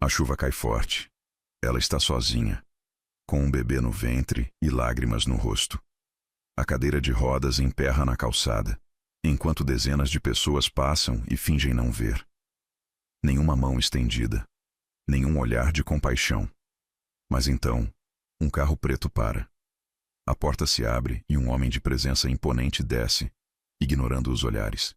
A chuva cai forte. Ela está sozinha, com um bebê no ventre e lágrimas no rosto. A cadeira de rodas emperra na calçada, enquanto dezenas de pessoas passam e fingem não ver. Nenhuma mão estendida, nenhum olhar de compaixão. Mas então, um carro preto para. A porta se abre e um homem de presença imponente desce, ignorando os olhares.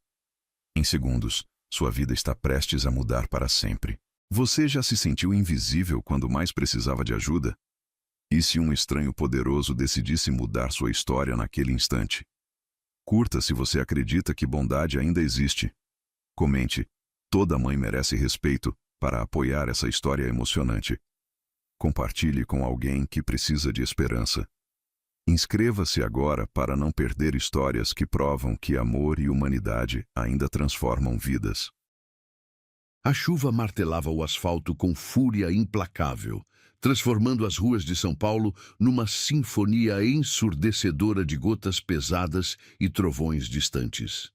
Em segundos, sua vida está prestes a mudar para sempre. Você já se sentiu invisível quando mais precisava de ajuda? E se um estranho poderoso decidisse mudar sua história naquele instante? Curta se você acredita que bondade ainda existe. Comente, toda mãe merece respeito, para apoiar essa história emocionante. Compartilhe com alguém que precisa de esperança. Inscreva-se agora para não perder histórias que provam que amor e humanidade ainda transformam vidas. A chuva martelava o asfalto com fúria implacável, transformando as ruas de São Paulo numa sinfonia ensurdecedora de gotas pesadas e trovões distantes.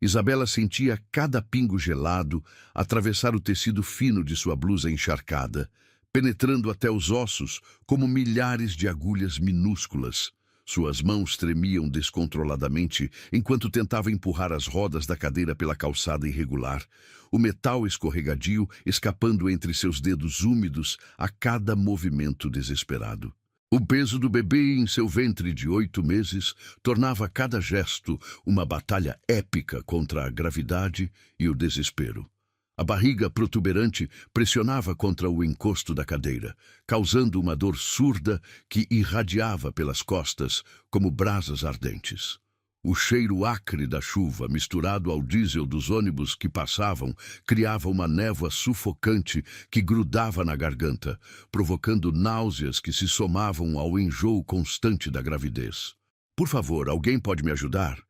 Isabela sentia cada pingo gelado atravessar o tecido fino de sua blusa encharcada, penetrando até os ossos como milhares de agulhas minúsculas. Suas mãos tremiam descontroladamente enquanto tentava empurrar as rodas da cadeira pela calçada irregular, o metal escorregadio escapando entre seus dedos úmidos a cada movimento desesperado. O peso do bebê em seu ventre de 8 meses tornava cada gesto uma batalha épica contra a gravidade e o desespero. A barriga protuberante pressionava contra o encosto da cadeira, causando uma dor surda que irradiava pelas costas como brasas ardentes. O cheiro acre da chuva, misturado ao diesel dos ônibus que passavam, criava uma névoa sufocante que grudava na garganta, provocando náuseas que se somavam ao enjoo constante da gravidez. "Por favor, alguém pode me ajudar?"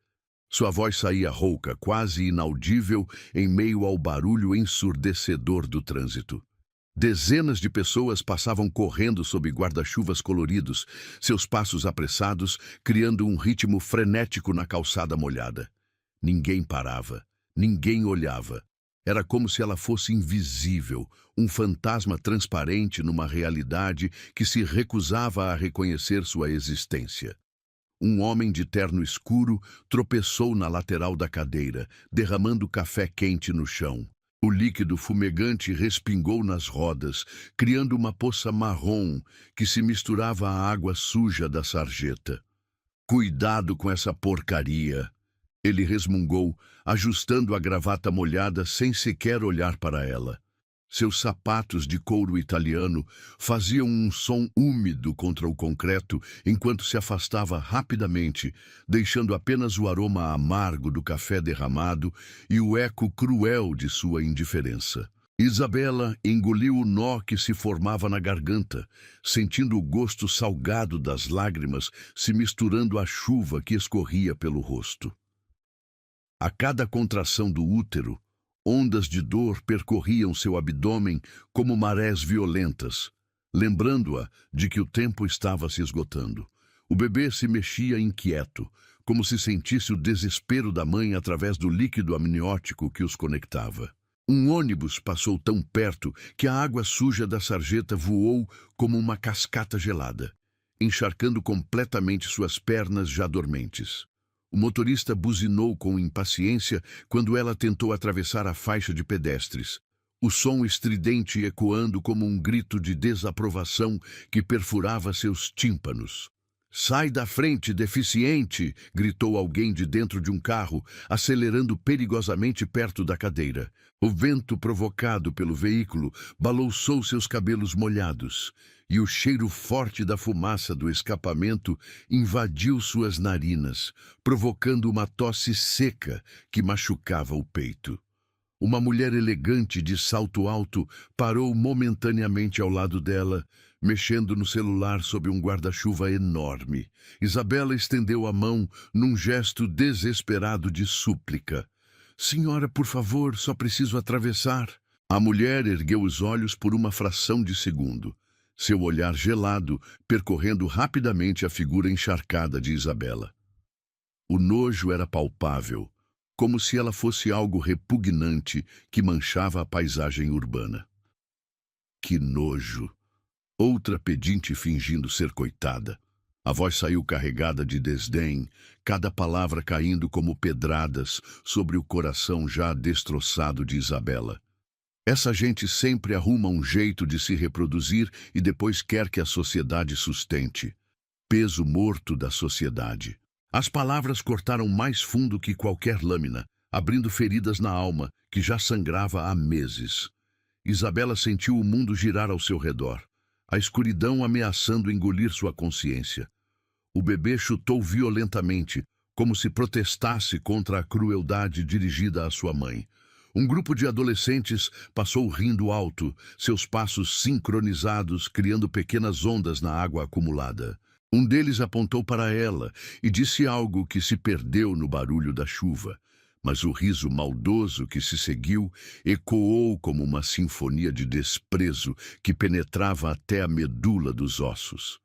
Sua voz saía rouca, quase inaudível, em meio ao barulho ensurdecedor do trânsito. Dezenas de pessoas passavam correndo sob guarda-chuvas coloridos, seus passos apressados, criando um ritmo frenético na calçada molhada. Ninguém parava, ninguém olhava. Era como se ela fosse invisível, um fantasma transparente numa realidade que se recusava a reconhecer sua existência. Um homem de terno escuro tropeçou na lateral da cadeira, derramando café quente no chão. O líquido fumegante respingou nas rodas, criando uma poça marrom que se misturava à água suja da sarjeta. "Cuidado com essa porcaria!" Ele resmungou, ajustando a gravata molhada sem sequer olhar para ela. Seus sapatos de couro italiano faziam um som úmido contra o concreto enquanto se afastava rapidamente, deixando apenas o aroma amargo do café derramado e o eco cruel de sua indiferença. Isabela engoliu o nó que se formava na garganta, sentindo o gosto salgado das lágrimas se misturando à chuva que escorria pelo rosto. A cada contração do útero, ondas de dor percorriam seu abdômen como marés violentas, lembrando-a de que o tempo estava se esgotando. O bebê se mexia inquieto, como se sentisse o desespero da mãe através do líquido amniótico que os conectava. Um ônibus passou tão perto que a água suja da sarjeta voou como uma cascata gelada, encharcando completamente suas pernas já dormentes. O motorista buzinou com impaciência quando ela tentou atravessar a faixa de pedestres, o som estridente ecoando como um grito de desaprovação que perfurava seus tímpanos. "Sai da frente, deficiente!" gritou alguém de dentro de um carro, acelerando perigosamente perto da cadeira. O vento provocado pelo veículo balouçou seus cabelos molhados, e o cheiro forte da fumaça do escapamento invadiu suas narinas, provocando uma tosse seca que machucava o peito. Uma mulher elegante de salto alto parou momentaneamente ao lado dela, mexendo no celular sob um guarda-chuva enorme. Isabela estendeu a mão num gesto desesperado de súplica. "Senhora, por favor, só preciso atravessar." A mulher ergueu os olhos por uma fração de segundo, seu olhar gelado percorrendo rapidamente a figura encharcada de Isabela. O nojo era palpável, como se ela fosse algo repugnante que manchava a paisagem urbana. Que nojo! Outra pedinte fingindo ser coitada. A voz saiu carregada de desdém, cada palavra caindo como pedradas sobre o coração já destroçado de Isabela. Essa gente sempre arruma um jeito de se reproduzir e depois quer que a sociedade sustente. Peso morto da sociedade. As palavras cortaram mais fundo que qualquer lâmina, abrindo feridas na alma, que já sangrava há meses. Isabela sentiu o mundo girar ao seu redor, a escuridão ameaçando engolir sua consciência. O bebê chutou violentamente, como se protestasse contra a crueldade dirigida à sua mãe. Um grupo de adolescentes passou rindo alto, seus passos sincronizados, criando pequenas ondas na água acumulada. Um deles apontou para ela e disse algo que se perdeu no barulho da chuva, mas o riso maldoso que se seguiu ecoou como uma sinfonia de desprezo que penetrava até a medula dos ossos.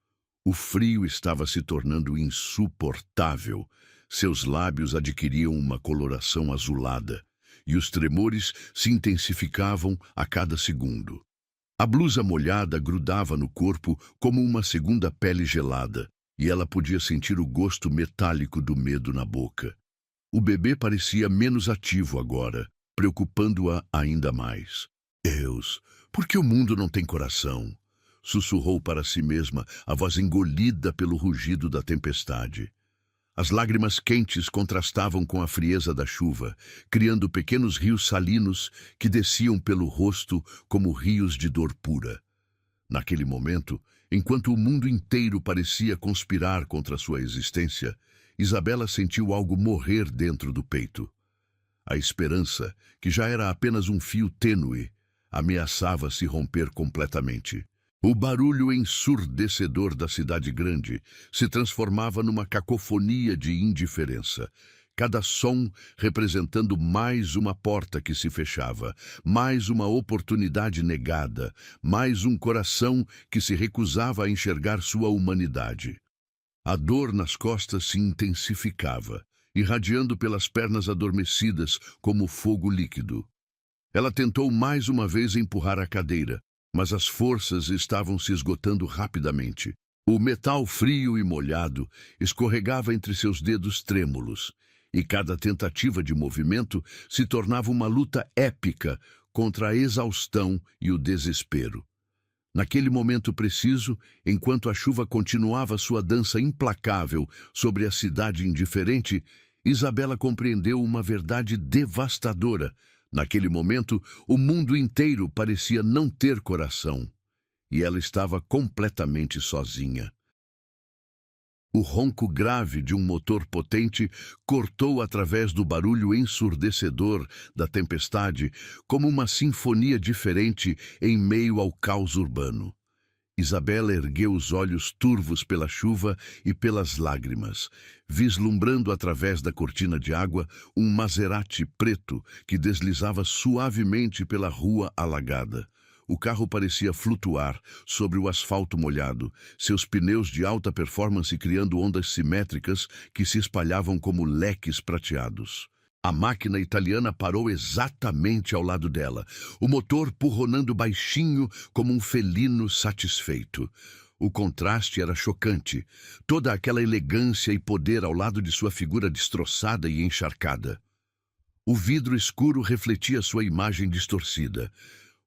O frio estava se tornando insuportável. Seus lábios adquiriam uma coloração azulada e os tremores se intensificavam a cada segundo. A blusa molhada grudava no corpo como uma segunda pele gelada, e ela podia sentir o gosto metálico do medo na boca. O bebê parecia menos ativo agora, preocupando-a ainda mais. Deus, por que o mundo não tem coração? Sussurrou para si mesma, a voz engolida pelo rugido da tempestade. As lágrimas quentes contrastavam com a frieza da chuva, criando pequenos rios salinos que desciam pelo rosto como rios de dor pura. Naquele momento, enquanto o mundo inteiro parecia conspirar contra sua existência, Isabela sentiu algo morrer dentro do peito. A esperança, que já era apenas um fio tênue, ameaçava se romper completamente. O barulho ensurdecedor da cidade grande se transformava numa cacofonia de indiferença, cada som representando mais uma porta que se fechava, mais uma oportunidade negada, mais um coração que se recusava a enxergar sua humanidade. A dor nas costas se intensificava, irradiando pelas pernas adormecidas como fogo líquido. Ela tentou mais uma vez empurrar a cadeira, mas as forças estavam se esgotando rapidamente. O metal frio e molhado escorregava entre seus dedos trêmulos, e cada tentativa de movimento se tornava uma luta épica contra a exaustão e o desespero. Naquele momento preciso, enquanto a chuva continuava sua dança implacável sobre a cidade indiferente, Isabela compreendeu uma verdade devastadora. Naquele momento, o mundo inteiro parecia não ter coração, e ela estava completamente sozinha. O ronco grave de um motor potente cortou através do barulho ensurdecedor da tempestade como uma sinfonia diferente em meio ao caos urbano. Isabela ergueu os olhos turvos pela chuva e pelas lágrimas, vislumbrando através da cortina de água um Maserati preto que deslizava suavemente pela rua alagada. O carro parecia flutuar sobre o asfalto molhado, seus pneus de alta performance criando ondas simétricas que se espalhavam como leques prateados. A máquina italiana parou exatamente ao lado dela, o motor purronando baixinho como um felino satisfeito. O contraste era chocante, toda aquela elegância e poder ao lado de sua figura destroçada e encharcada. O vidro escuro refletia sua imagem distorcida.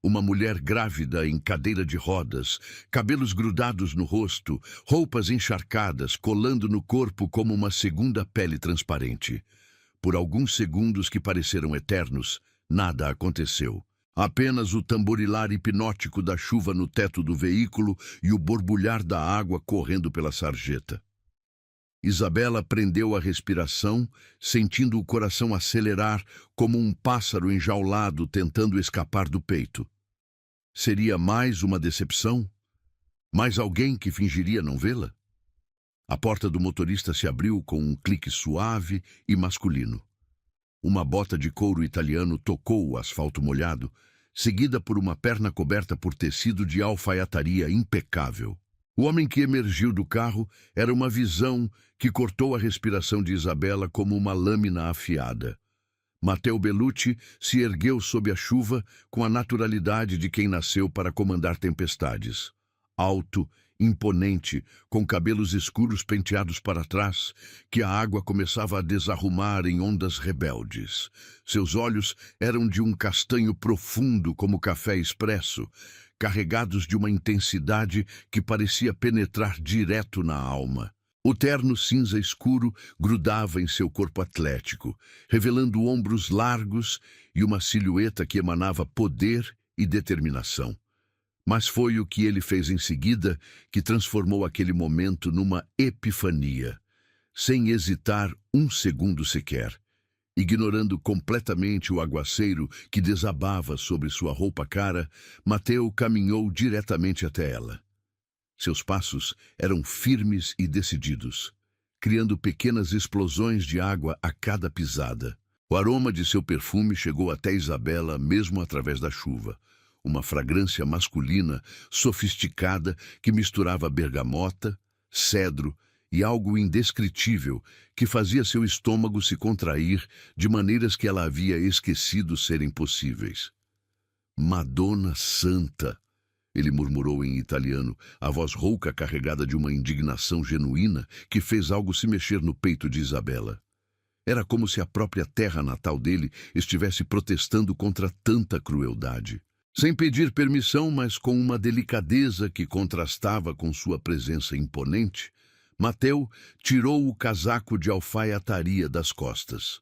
Uma mulher grávida em cadeira de rodas, cabelos grudados no rosto, roupas encharcadas colando no corpo como uma segunda pele transparente. Por alguns segundos que pareceram eternos, nada aconteceu. Apenas o tamborilar hipnótico da chuva no teto do veículo e o borbulhar da água correndo pela sarjeta. Isabela prendeu a respiração, sentindo o coração acelerar como um pássaro enjaulado tentando escapar do peito. Seria mais uma decepção? Mais alguém que fingiria não vê-la? A porta do motorista se abriu com um clique suave e masculino. Uma bota de couro italiano tocou o asfalto molhado, seguida por uma perna coberta por tecido de alfaiataria impecável. O homem que emergiu do carro era uma visão que cortou a respiração de Isabela como uma lâmina afiada. Matteo Bellucci se ergueu sob a chuva com a naturalidade de quem nasceu para comandar tempestades. Alto, imponente, com cabelos escuros penteados para trás, que a água começava a desarrumar em ondas rebeldes. Seus olhos eram de um castanho profundo como café expresso, carregados de uma intensidade que parecia penetrar direto na alma. O terno cinza escuro grudava em seu corpo atlético, revelando ombros largos e uma silhueta que emanava poder e determinação. Mas foi o que ele fez em seguida que transformou aquele momento numa epifania. Sem hesitar um segundo sequer, ignorando completamente o aguaceiro que desabava sobre sua roupa cara, Matteo caminhou diretamente até ela. Seus passos eram firmes e decididos, criando pequenas explosões de água a cada pisada. O aroma de seu perfume chegou até Isabela mesmo através da chuva. Uma fragrância masculina, sofisticada, que misturava bergamota, cedro e algo indescritível que fazia seu estômago se contrair de maneiras que ela havia esquecido serem possíveis. Madonna Santa! Ele murmurou em italiano, a voz rouca carregada de uma indignação genuína que fez algo se mexer no peito de Isabela. Era como se a própria terra natal dele estivesse protestando contra tanta crueldade. Sem pedir permissão, mas com uma delicadeza que contrastava com sua presença imponente, Matteo tirou o casaco de alfaiataria das costas.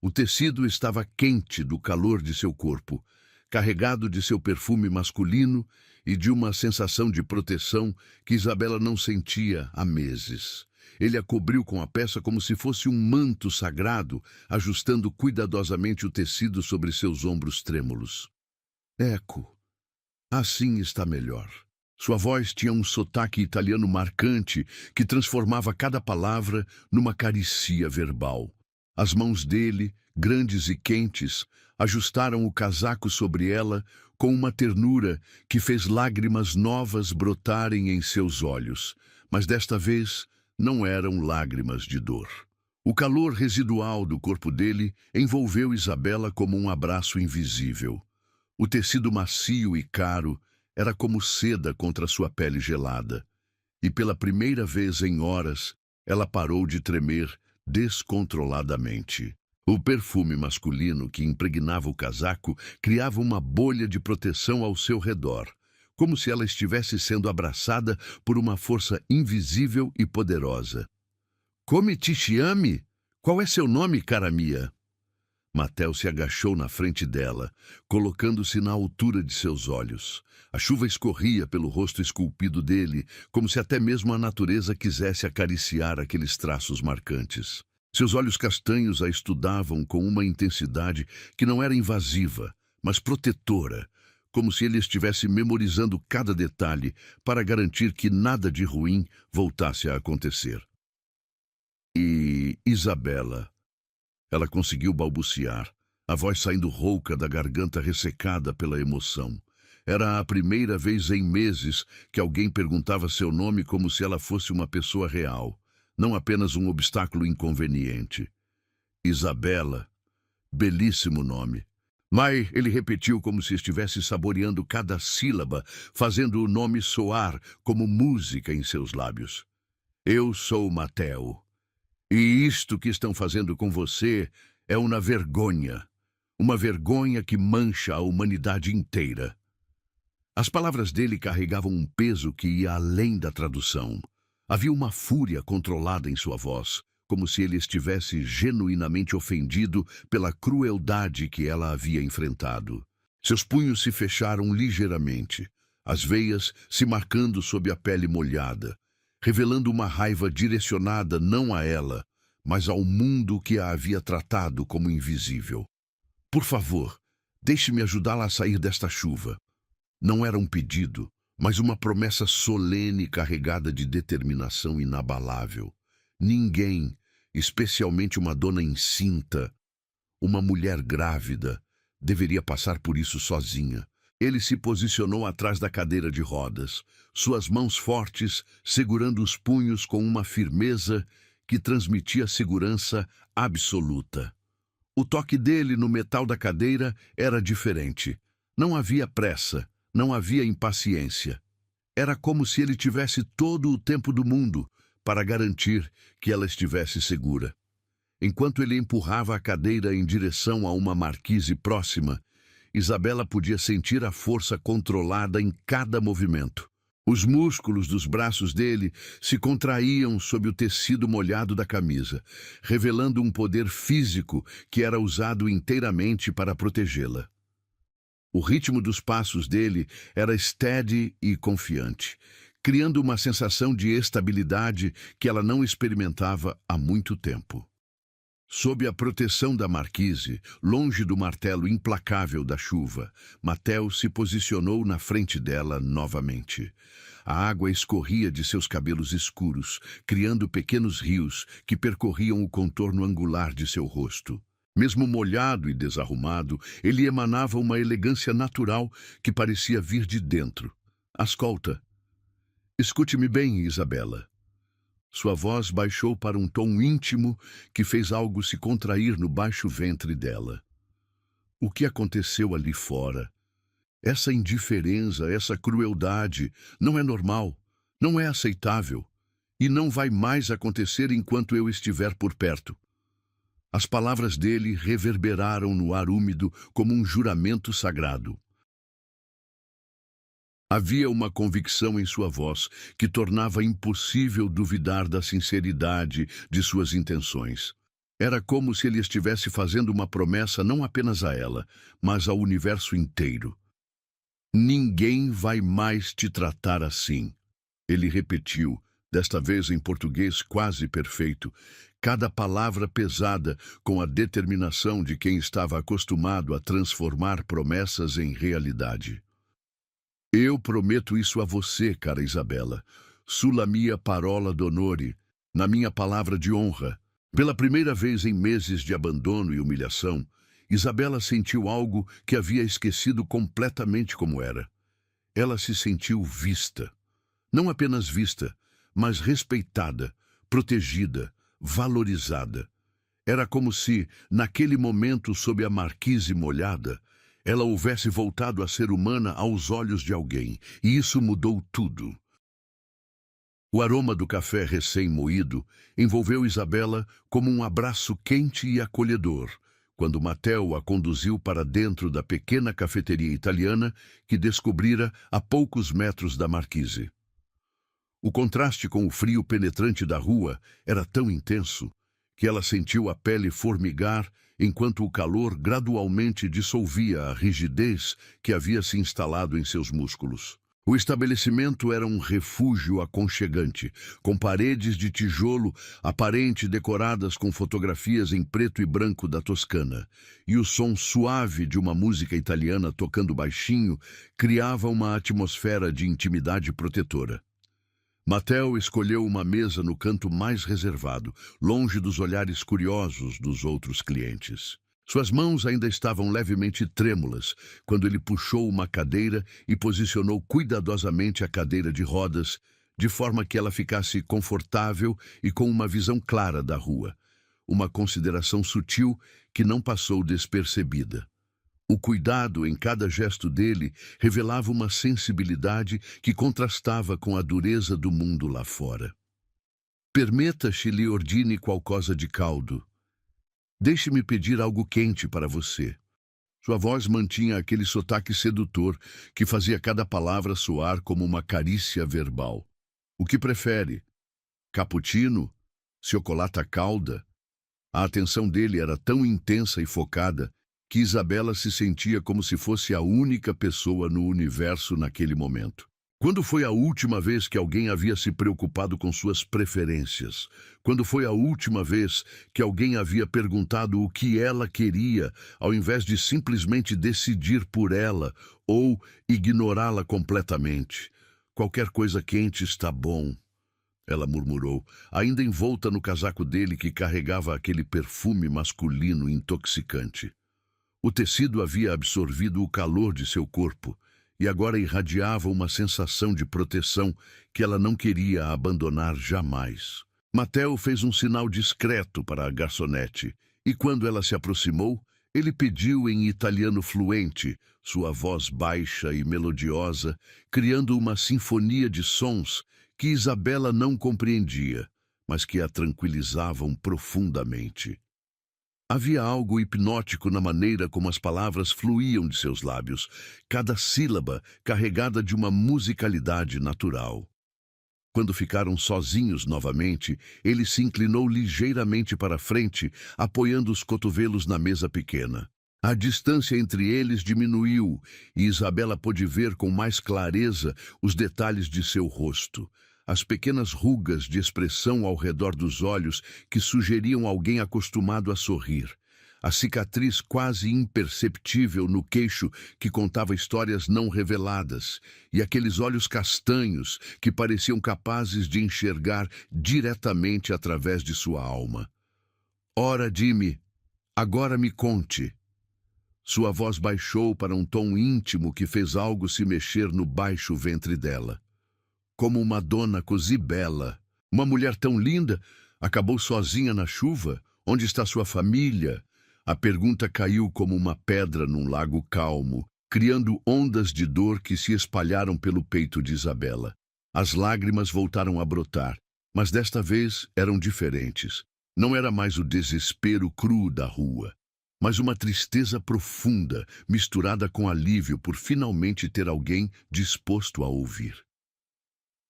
O tecido estava quente do calor de seu corpo, carregado de seu perfume masculino e de uma sensação de proteção que Isabela não sentia há meses. Ele a cobriu com a peça como se fosse um manto sagrado, ajustando cuidadosamente o tecido sobre seus ombros trêmulos. Eco, assim está melhor. Sua voz tinha um sotaque italiano marcante que transformava cada palavra numa carícia verbal. As mãos dele, grandes e quentes, ajustaram o casaco sobre ela com uma ternura que fez lágrimas novas brotarem em seus olhos, mas desta vez não eram lágrimas de dor. O calor residual do corpo dele envolveu Isabela como um abraço invisível. O tecido macio e caro era como seda contra sua pele gelada, e pela primeira vez em horas ela parou de tremer descontroladamente. O perfume masculino que impregnava o casaco criava uma bolha de proteção ao seu redor, como se ela estivesse sendo abraçada por uma força invisível e poderosa. Come ti chiami? Qual é seu nome, cara mia? Matteo se agachou na frente dela, colocando-se na altura de seus olhos. A chuva escorria pelo rosto esculpido dele, como se até mesmo a natureza quisesse acariciar aqueles traços marcantes. Seus olhos castanhos a estudavam com uma intensidade que não era invasiva, mas protetora, como se ele estivesse memorizando cada detalhe para garantir que nada de ruim voltasse a acontecer. E Isabela... Ela conseguiu balbuciar, a voz saindo rouca da garganta ressecada pela emoção. Era a primeira vez em meses que alguém perguntava seu nome como se ela fosse uma pessoa real, não apenas um obstáculo inconveniente. Isabela, belíssimo nome. Mas ele repetiu como se estivesse saboreando cada sílaba, fazendo o nome soar como música em seus lábios. Eu sou Matteo. E isto que estão fazendo com você é uma vergonha que mancha a humanidade inteira. As palavras dele carregavam um peso que ia além da tradução. Havia uma fúria controlada em sua voz, como se ele estivesse genuinamente ofendido pela crueldade que ela havia enfrentado. Seus punhos se fecharam ligeiramente, as veias se marcando sob a pele molhada, revelando uma raiva direcionada não a ela, mas ao mundo que a havia tratado como invisível. Por favor, deixe-me ajudá-la a sair desta chuva. Não era um pedido, mas uma promessa solene carregada de determinação inabalável. Ninguém, especialmente uma dona encinta, uma mulher grávida, deveria passar por isso sozinha. Ele se posicionou atrás da cadeira de rodas, suas mãos fortes segurando os punhos com uma firmeza que transmitia segurança absoluta. O toque dele no metal da cadeira era diferente. Não havia pressa, não havia impaciência. Era como se ele tivesse todo o tempo do mundo para garantir que ela estivesse segura. Enquanto ele empurrava a cadeira em direção a uma marquise próxima, Isabela podia sentir a força controlada em cada movimento. Os músculos dos braços dele se contraíam sob o tecido molhado da camisa, revelando um poder físico que era usado inteiramente para protegê-la. O ritmo dos passos dele era steady e confiante, criando uma sensação de estabilidade que ela não experimentava há muito tempo. Sob a proteção da marquise, longe do martelo implacável da chuva, Mateo se posicionou na frente dela novamente. A água escorria de seus cabelos escuros, criando pequenos rios que percorriam o contorno angular de seu rosto. Mesmo molhado e desarrumado, ele emanava uma elegância natural que parecia vir de dentro. Ascolta. Escute-me bem, Isabela. Sua voz baixou para um tom íntimo que fez algo se contrair no baixo ventre dela. O que aconteceu ali fora? Essa indiferença, essa crueldade, não é normal, não é aceitável, e não vai mais acontecer enquanto eu estiver por perto. As palavras dele reverberaram no ar úmido como um juramento sagrado. Havia uma convicção em sua voz que tornava impossível duvidar da sinceridade de suas intenções. Era como se ele estivesse fazendo uma promessa não apenas a ela, mas ao universo inteiro. Ninguém vai mais te tratar assim, ele repetiu, desta vez em português quase perfeito, cada palavra pesada com a determinação de quem estava acostumado a transformar promessas em realidade. Eu prometo isso a você, cara Isabela, sulla mia parola d'onore, na minha palavra de honra. Pela primeira vez em meses de abandono e humilhação, Isabela sentiu algo que havia esquecido completamente como era. Ela se sentiu vista. Não apenas vista, mas respeitada, protegida, valorizada. Era como se, naquele momento sob a marquise molhada, ela houvesse voltado a ser humana aos olhos de alguém, e isso mudou tudo. O aroma do café recém-moído envolveu Isabela como um abraço quente e acolhedor, quando Mateo a conduziu para dentro da pequena cafeteria italiana que descobrira a poucos metros da marquise. O contraste com o frio penetrante da rua era tão intenso que ela sentiu a pele formigar enquanto o calor gradualmente dissolvia a rigidez que havia se instalado em seus músculos. O estabelecimento era um refúgio aconchegante, com paredes de tijolo aparente decoradas com fotografias em preto e branco da Toscana, e o som suave de uma música italiana tocando baixinho criava uma atmosfera de intimidade protetora. Mateo escolheu uma mesa no canto mais reservado, longe dos olhares curiosos dos outros clientes. Suas mãos ainda estavam levemente trêmulas quando ele puxou uma cadeira e posicionou cuidadosamente a cadeira de rodas, de forma que ela ficasse confortável e com uma visão clara da rua. Uma consideração sutil que não passou despercebida. O cuidado em cada gesto dele revelava uma sensibilidade que contrastava com a dureza do mundo lá fora. Permita-se lhe ordine qualcosa de caldo. Deixe-me pedir algo quente para você. Sua voz mantinha aquele sotaque sedutor que fazia cada palavra soar como uma carícia verbal. O que prefere? Cappuccino? Chocolate calda? A atenção dele era tão intensa e focada que Isabela se sentia como se fosse a única pessoa no universo naquele momento. Quando foi a última vez que alguém havia se preocupado com suas preferências? Quando foi a última vez que alguém havia perguntado o que ela queria, ao invés de simplesmente decidir por ela ou ignorá-la completamente? Qualquer coisa quente está bom, ela murmurou, ainda envolta no casaco dele que carregava aquele perfume masculino intoxicante. O tecido havia absorvido o calor de seu corpo e agora irradiava uma sensação de proteção que ela não queria abandonar jamais. Mateo fez um sinal discreto para a garçonete e quando ela se aproximou, ele pediu em italiano fluente, sua voz baixa e melodiosa, criando uma sinfonia de sons que Isabela não compreendia, mas que a tranquilizavam profundamente. Havia algo hipnótico na maneira como as palavras fluíam de seus lábios, cada sílaba carregada de uma musicalidade natural. Quando ficaram sozinhos novamente, ele se inclinou ligeiramente para a frente, apoiando os cotovelos na mesa pequena. A distância entre eles diminuiu e Isabela pôde ver com mais clareza os detalhes de seu rosto. As pequenas rugas de expressão ao redor dos olhos que sugeriam alguém acostumado a sorrir. A cicatriz quase imperceptível no queixo que contava histórias não reveladas, e aqueles olhos castanhos que pareciam capazes de enxergar diretamente através de sua alma. Ora, Jimmy, agora me conte. Sua voz baixou para um tom íntimo que fez algo se mexer no baixo ventre dela. Como uma dona così bela, uma mulher tão linda, acabou sozinha na chuva? Onde está sua família? A pergunta caiu como uma pedra num lago calmo, criando ondas de dor que se espalharam pelo peito de Isabela. As lágrimas voltaram a brotar, mas desta vez eram diferentes. Não era mais o desespero cru da rua, mas uma tristeza profunda, misturada com alívio por finalmente ter alguém disposto a ouvir.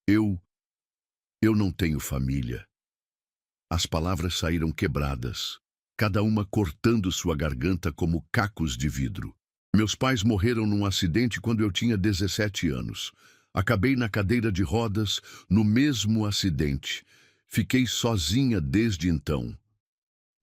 Eu não tenho família. As palavras saíram quebradas, cada uma cortando sua garganta como cacos de vidro. Meus pais morreram num acidente quando eu tinha 17 anos. Acabei na cadeira de rodas no mesmo acidente. Fiquei sozinha desde então.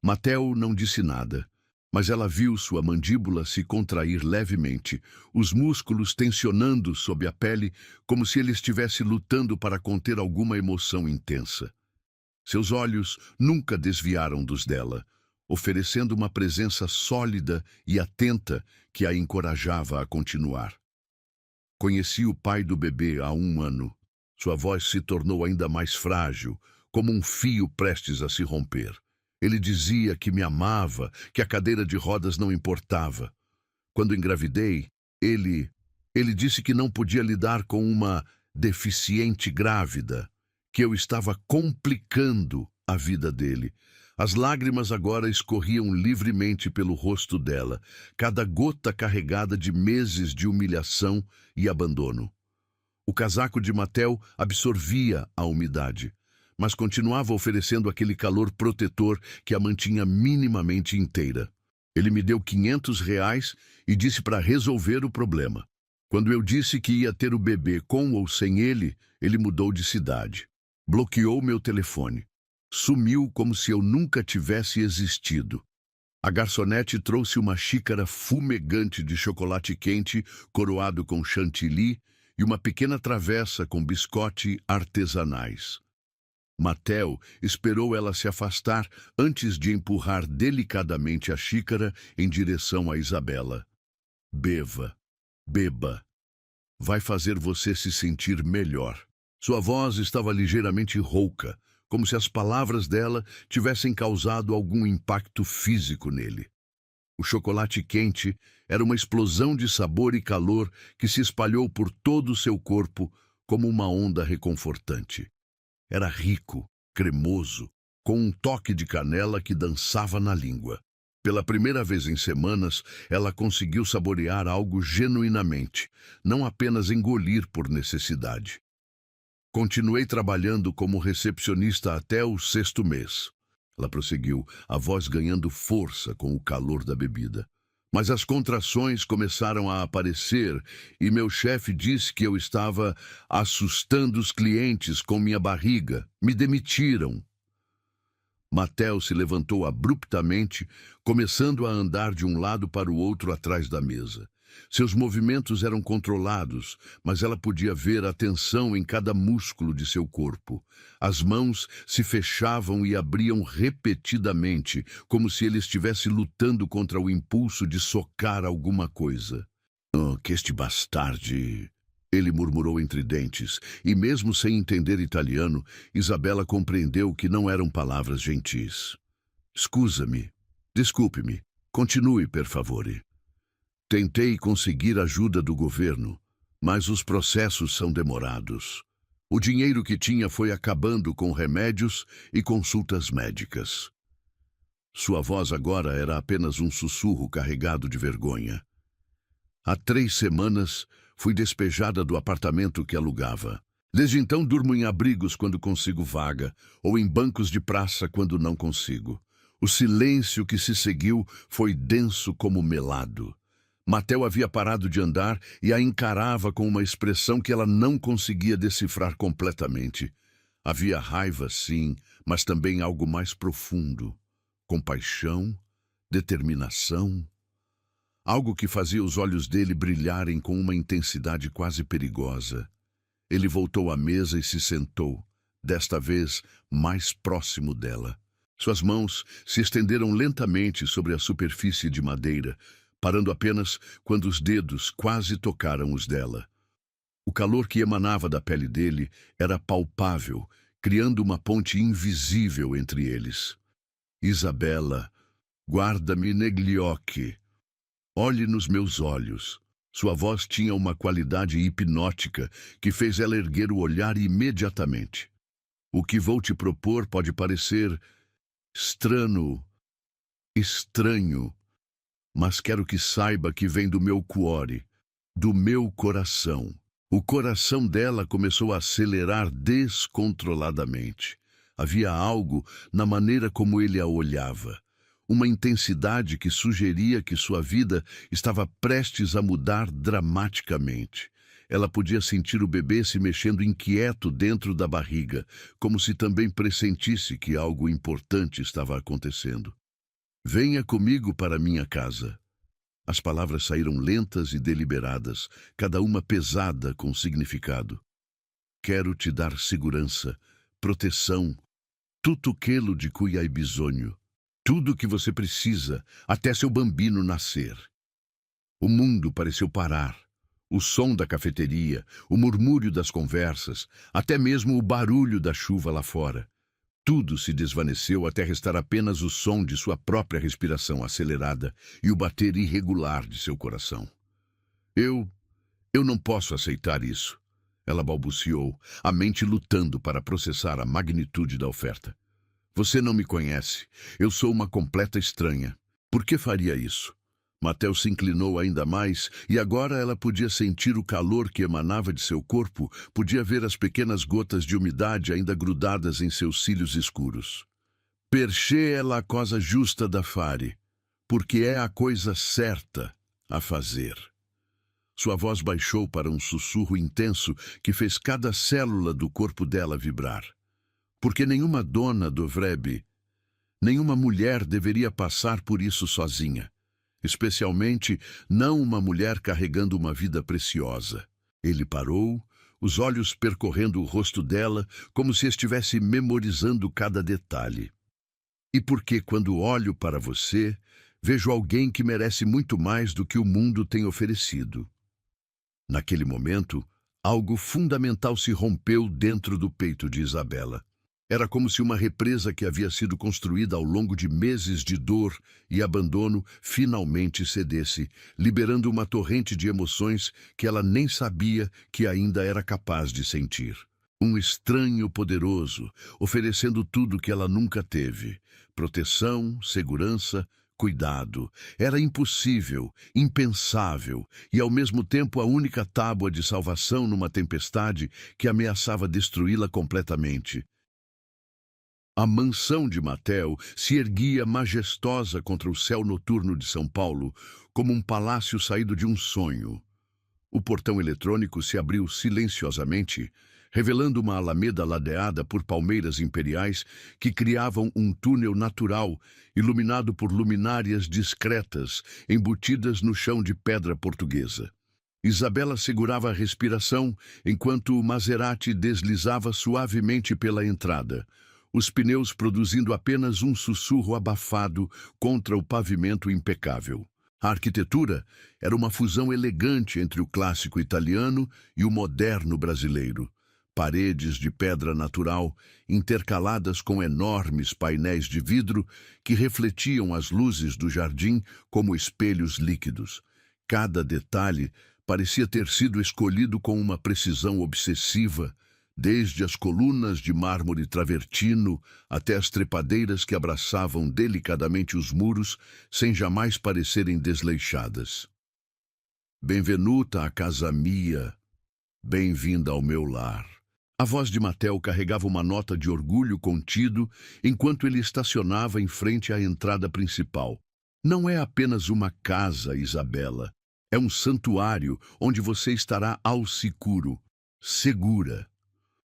Matheu não disse nada, mas ela viu sua mandíbula se contrair levemente, os músculos tensionando sob a pele como se ele estivesse lutando para conter alguma emoção intensa. Seus olhos nunca desviaram dos dela, oferecendo uma presença sólida e atenta que a encorajava a continuar. Conheci o pai do bebê há 1 ano. Sua voz se tornou ainda mais frágil, como um fio prestes a se romper. Ele dizia que me amava, que a cadeira de rodas não importava. Quando engravidei, ele disse que não podia lidar com uma deficiente grávida, que eu estava complicando a vida dele. As lágrimas agora escorriam livremente pelo rosto dela, cada gota carregada de meses de humilhação e abandono. O casaco de Matheu absorvia a umidade, mas continuava oferecendo aquele calor protetor que a mantinha minimamente inteira. Ele me deu R$ 500 e disse para resolver o problema. Quando eu disse que ia ter o bebê com ou sem ele, ele mudou de cidade. Bloqueou meu telefone. Sumiu como se eu nunca tivesse existido. A garçonete trouxe uma xícara fumegante de chocolate quente, coroado com chantilly, e uma pequena travessa com biscote artesanais. Matheu esperou ela se afastar antes de empurrar delicadamente a xícara em direção a Isabela. Beba. Vai fazer você se sentir melhor. Sua voz estava ligeiramente rouca, como se as palavras dela tivessem causado algum impacto físico nele. O chocolate quente era uma explosão de sabor e calor que se espalhou por todo o seu corpo como uma onda reconfortante. Era rico, cremoso, com um toque de canela que dançava na língua. Pela primeira vez em semanas, ela conseguiu saborear algo genuinamente, não apenas engolir por necessidade. Continuei trabalhando como recepcionista até o 6º mês. Ela prosseguiu, a voz ganhando força com o calor da bebida. Mas as contrações começaram a aparecer e meu chefe disse que eu estava assustando os clientes com minha barriga. Me demitiram. Matheu se levantou abruptamente, começando a andar de um lado para o outro atrás da mesa. Seus movimentos eram controlados, mas ela podia ver a tensão em cada músculo de seu corpo. As mãos se fechavam e abriam repetidamente, como se ele estivesse lutando contra o impulso de socar alguma coisa. "Oh, que este bastarde!" ele murmurou entre dentes, e mesmo sem entender italiano, Isabela compreendeu que não eram palavras gentis. "Scusa-me", Desculpe-me. Continue, per favore. Tentei conseguir ajuda do governo, mas os processos são demorados. O dinheiro que tinha foi acabando com remédios e consultas médicas. Sua voz agora era apenas um sussurro carregado de vergonha. Há 3 semanas, fui despejada do apartamento que alugava. Desde então, durmo em abrigos quando consigo vaga, ou em bancos de praça quando não consigo. O silêncio que se seguiu foi denso como melado. Matel havia parado de andar e a encarava com uma expressão que ela não conseguia decifrar completamente. Havia raiva, sim, mas também algo mais profundo. Compaixão, determinação. Algo que fazia os olhos dele brilharem com uma intensidade quase perigosa. Ele voltou à mesa e se sentou, desta vez mais próximo dela. Suas mãos se estenderam lentamente sobre a superfície de madeira, parando apenas quando os dedos quase tocaram os dela. O calor que emanava da pele dele era palpável, criando uma ponte invisível entre eles. Isabela, guarda-me negli occhi. Olhe nos meus olhos. Sua voz tinha uma qualidade hipnótica que fez ela erguer o olhar imediatamente. O que vou te propor pode parecer estranho, mas quero que saiba que vem do meu cuore, do meu coração. O coração dela começou a acelerar descontroladamente. Havia algo na maneira como ele a olhava. Uma intensidade que sugeria que sua vida estava prestes a mudar dramaticamente. Ela podia sentir o bebê se mexendo inquieto dentro da barriga, como se também pressentisse que algo importante estava acontecendo. Venha comigo para minha casa. As palavras saíram lentas e deliberadas, cada uma pesada com significado. Quero te dar segurança, proteção, tutto quello di cui hai bisogno. Tudo o que você precisa, até seu bambino nascer. O mundo pareceu parar. O som da cafeteria, o murmúrio das conversas, até mesmo o barulho da chuva lá fora. Tudo se desvaneceu até restar apenas o som de sua própria respiração acelerada e o bater irregular de seu coração. Eu não posso aceitar isso, ela balbuciou, a mente lutando para processar a magnitude da oferta. Você não me conhece. Eu sou uma completa estranha. Por que faria isso? Matel se inclinou ainda mais e agora ela podia sentir o calor que emanava de seu corpo, podia ver as pequenas gotas de umidade ainda grudadas em seus cílios escuros. Perché é la cosa giusta da fare, porque é a coisa certa a fazer. Sua voz baixou para um sussurro intenso que fez cada célula do corpo dela vibrar. Porque nenhuma dona dovrebbe, nenhuma mulher deveria passar por isso sozinha. Especialmente não uma mulher carregando uma vida preciosa. Ele parou, os olhos percorrendo o rosto dela, como se estivesse memorizando cada detalhe. E porque quando olho para você, vejo alguém que merece muito mais do que o mundo tem oferecido. Naquele momento, algo fundamental se rompeu dentro do peito de Isabela. Era como se uma represa que havia sido construída ao longo de meses de dor e abandono finalmente cedesse, liberando uma torrente de emoções que ela nem sabia que ainda era capaz de sentir. Um estranho poderoso, oferecendo tudo que ela nunca teve: proteção, segurança, cuidado. Era impossível, impensável e ao mesmo tempo a única tábua de salvação numa tempestade que ameaçava destruí-la completamente. A mansão de Matel se erguia majestosa contra o céu noturno de São Paulo, como um palácio saído de um sonho. O portão eletrônico se abriu silenciosamente, revelando uma alameda ladeada por palmeiras imperiais que criavam um túnel natural, iluminado por luminárias discretas, embutidas no chão de pedra portuguesa. Isabela segurava a respiração enquanto o Maserati deslizava suavemente pela entrada, os pneus produzindo apenas um sussurro abafado contra o pavimento impecável. A arquitetura era uma fusão elegante entre o clássico italiano e o moderno brasileiro. paredes de pedra natural, intercaladas com enormes painéis de vidro que refletiam as luzes do jardim como espelhos líquidos. Cada detalhe parecia ter sido escolhido com uma precisão obsessiva, desde as colunas de mármore travertino até as trepadeiras que abraçavam delicadamente os muros sem jamais parecerem desleixadas. Benvenuta a casa mia, bem-vinda ao meu lar. A voz de Mateo carregava uma nota de orgulho contido enquanto ele estacionava em frente à entrada principal. Não é apenas uma casa, Isabela. É um santuário onde você estará ao seguro, segura.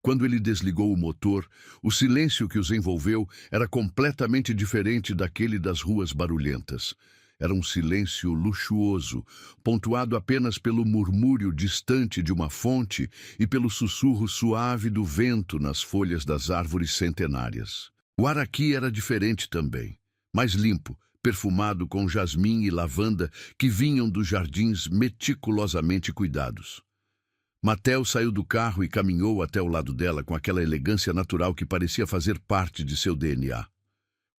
Quando ele desligou o motor, o silêncio que os envolveu era completamente diferente daquele das ruas barulhentas. Era um silêncio luxuoso, pontuado apenas pelo murmúrio distante de uma fonte e pelo sussurro suave do vento nas folhas das árvores centenárias. O ar aqui era diferente também, mais limpo, perfumado com jasmim e lavanda que vinham dos jardins meticulosamente cuidados. Mateo saiu do carro e caminhou até o lado dela com aquela elegância natural que parecia fazer parte de seu DNA.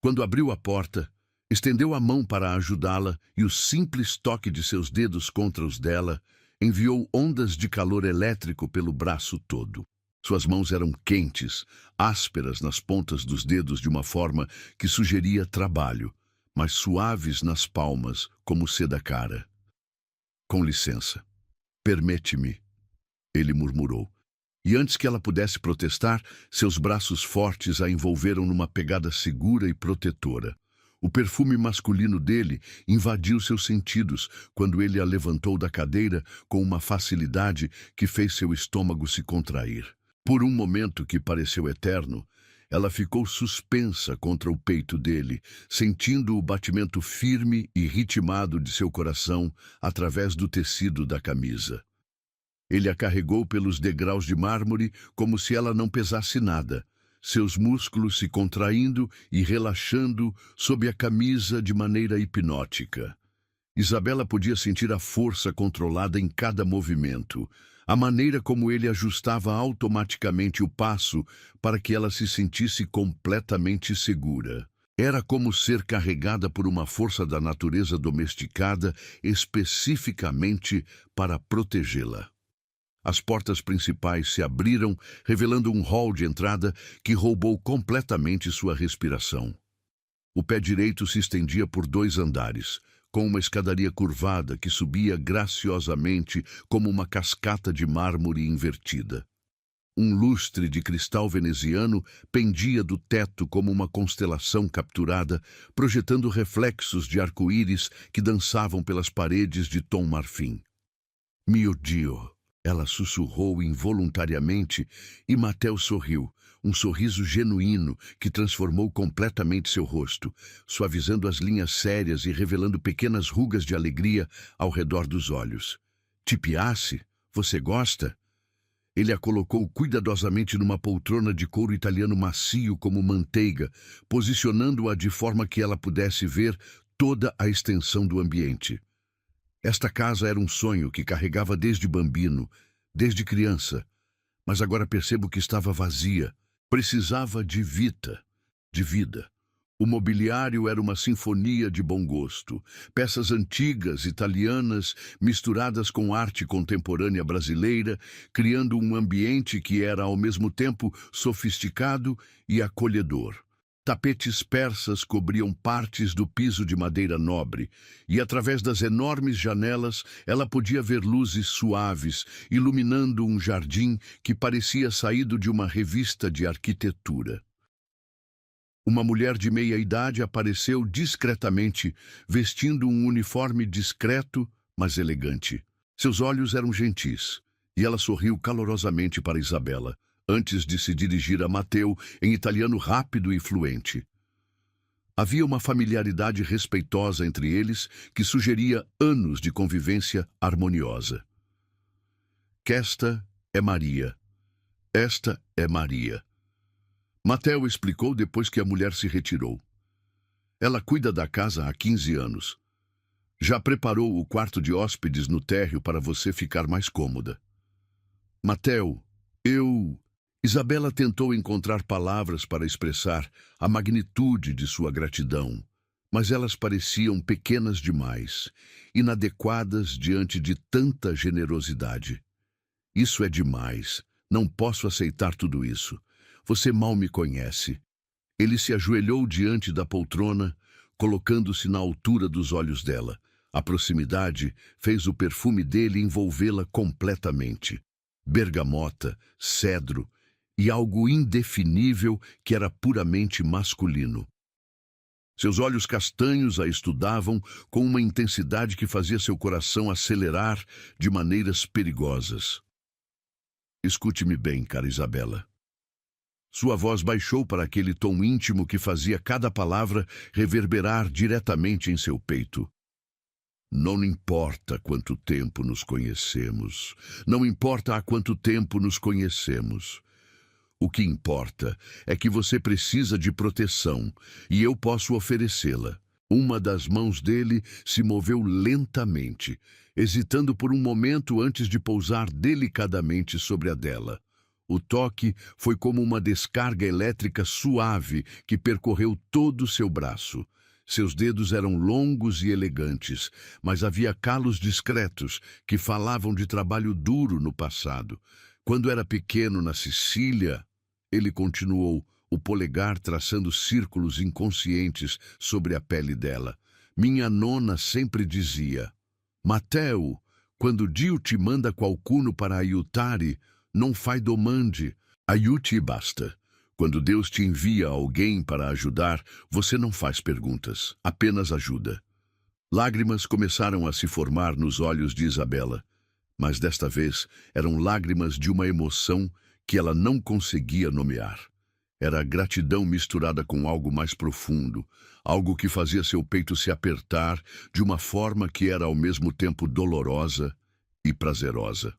Quando abriu a porta, estendeu a mão para ajudá-la e o simples toque de seus dedos contra os dela enviou ondas de calor elétrico pelo braço todo. Suas mãos eram quentes, ásperas nas pontas dos dedos de uma forma que sugeria trabalho, mas suaves nas palmas, como seda cara. Com licença. Permite-me. Ele murmurou. E antes que ela pudesse protestar, seus braços fortes a envolveram numa pegada segura e protetora. O perfume masculino dele invadiu seus sentidos quando ele a levantou da cadeira com uma facilidade que fez seu estômago se contrair. Por um momento que pareceu eterno, ela ficou suspensa contra o peito dele, sentindo o batimento firme e ritmado de seu coração através do tecido da camisa. Ele a carregou pelos degraus de mármore como se ela não pesasse nada, seus músculos se contraindo e relaxando sob a camisa de maneira hipnótica. Isabela podia sentir a força controlada em cada movimento, a maneira como ele ajustava automaticamente o passo para que ela se sentisse completamente segura. Era como ser carregada por uma força da natureza domesticada especificamente para protegê-la. As portas principais se abriram, revelando um hall de entrada que roubou completamente sua respiração. O pé direito se estendia por 2 andares, com uma escadaria curvada que subia graciosamente como uma cascata de mármore invertida. Um lustre de cristal veneziano pendia do teto como uma constelação capturada, projetando reflexos de arco-íris que dançavam pelas paredes de tom marfim. Mio Dio! Ela sussurrou involuntariamente e Mateo sorriu, um sorriso genuíno que transformou completamente seu rosto, suavizando as linhas sérias e revelando pequenas rugas de alegria ao redor dos olhos. Ti piace? Você gosta? Ele a colocou cuidadosamente numa poltrona de couro italiano macio como manteiga, posicionando-a de forma que ela pudesse ver toda a extensão do ambiente. Esta casa era um sonho que carregava desde bambino, desde criança, mas agora percebo que estava vazia. Precisava de vida. O mobiliário era uma sinfonia de bom gosto, peças antigas italianas misturadas com arte contemporânea brasileira, criando um ambiente que era ao mesmo tempo sofisticado e acolhedor. Tapetes persas cobriam partes do piso de madeira nobre, e através das enormes janelas ela podia ver luzes suaves, iluminando um jardim que parecia saído de uma revista de arquitetura. Uma mulher de meia-idade apareceu discretamente, vestindo um uniforme discreto, mas elegante. Seus olhos eram gentis, e ela sorriu calorosamente para Isabela, antes de se dirigir a Mateo em italiano rápido e fluente. Havia uma familiaridade respeitosa entre eles que sugeria anos de convivência harmoniosa. Esta é Maria. Esta é Maria. Mateo explicou depois que a mulher se retirou. Ela cuida da casa há 15 anos. Já preparou o quarto de hóspedes no térreo para você ficar mais cômoda. Mateo, Isabela tentou encontrar palavras para expressar a magnitude de sua gratidão, mas elas pareciam pequenas demais, inadequadas diante de tanta generosidade. Isso é demais. Não posso aceitar tudo isso. Você mal me conhece. Ele se ajoelhou diante da poltrona, colocando-se na altura dos olhos dela. A proximidade fez o perfume dele envolvê-la completamente. Bergamota, cedro e algo indefinível que era puramente masculino. Seus olhos castanhos a estudavam com uma intensidade que fazia seu coração acelerar de maneiras perigosas. Escute-me bem, cara Isabela. Sua voz baixou para aquele tom íntimo que fazia cada palavra reverberar diretamente em seu peito. Não importa quanto tempo nos conhecemos. Não importa há quanto tempo nos conhecemos. O que importa é que você precisa de proteção e eu posso oferecê-la. Uma das mãos dele se moveu lentamente, hesitando por um momento antes de pousar delicadamente sobre a dela. O toque foi como uma descarga elétrica suave que percorreu todo o seu braço. Seus dedos eram longos e elegantes, mas havia calos discretos que falavam de trabalho duro no passado. Quando era pequeno na Sicília, ele continuou, o polegar traçando círculos inconscientes sobre a pele dela. Minha nona sempre dizia: Mateo, quando Dio te manda qualcuno para aiutare, não fai domande, aiute e basta. Quando Deus te envia alguém para ajudar, você não faz perguntas, apenas ajuda. Lágrimas começaram a se formar nos olhos de Isabela, mas desta vez eram lágrimas de uma emoção que ela não conseguia nomear. Era gratidão misturada com algo mais profundo, algo que fazia seu peito se apertar de uma forma que era ao mesmo tempo dolorosa e prazerosa.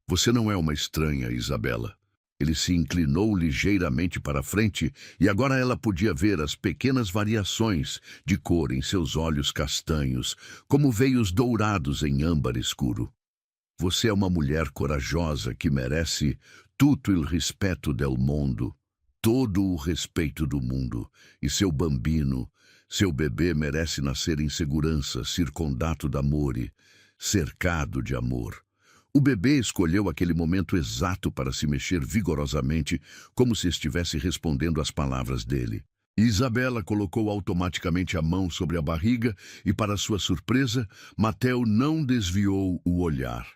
Você não é uma estranha, Isabela. Ele se inclinou ligeiramente para a frente e agora ela podia ver as pequenas variações de cor em seus olhos castanhos, como veios dourados em âmbar escuro. Você é uma mulher corajosa que merece tutto il rispetto del mondo, todo o respeito do mundo, e seu bambino, seu bebê merece nascer em segurança, circondato d'amore, cercado de amor. O bebê escolheu aquele momento exato para se mexer vigorosamente, como se estivesse respondendo às palavras dele. Isabela colocou automaticamente a mão sobre a barriga e, para sua surpresa, Mateo não desviou o olhar.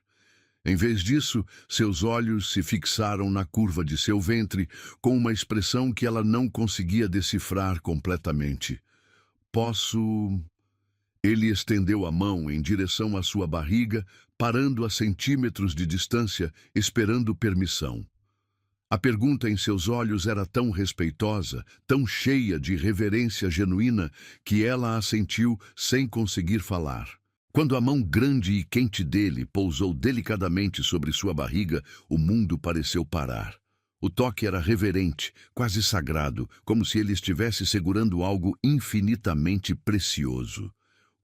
Em vez disso, seus olhos se fixaram na curva de seu ventre, com uma expressão que ela não conseguia decifrar completamente. Posso... Ele estendeu a mão em direção à sua barriga, parando a centímetros de distância, esperando permissão. A pergunta em seus olhos era tão respeitosa, tão cheia de reverência genuína, que ela assentiu sem conseguir falar. Quando a mão grande e quente dele pousou delicadamente sobre sua barriga, o mundo pareceu parar. O toque era reverente, quase sagrado, como se ele estivesse segurando algo infinitamente precioso.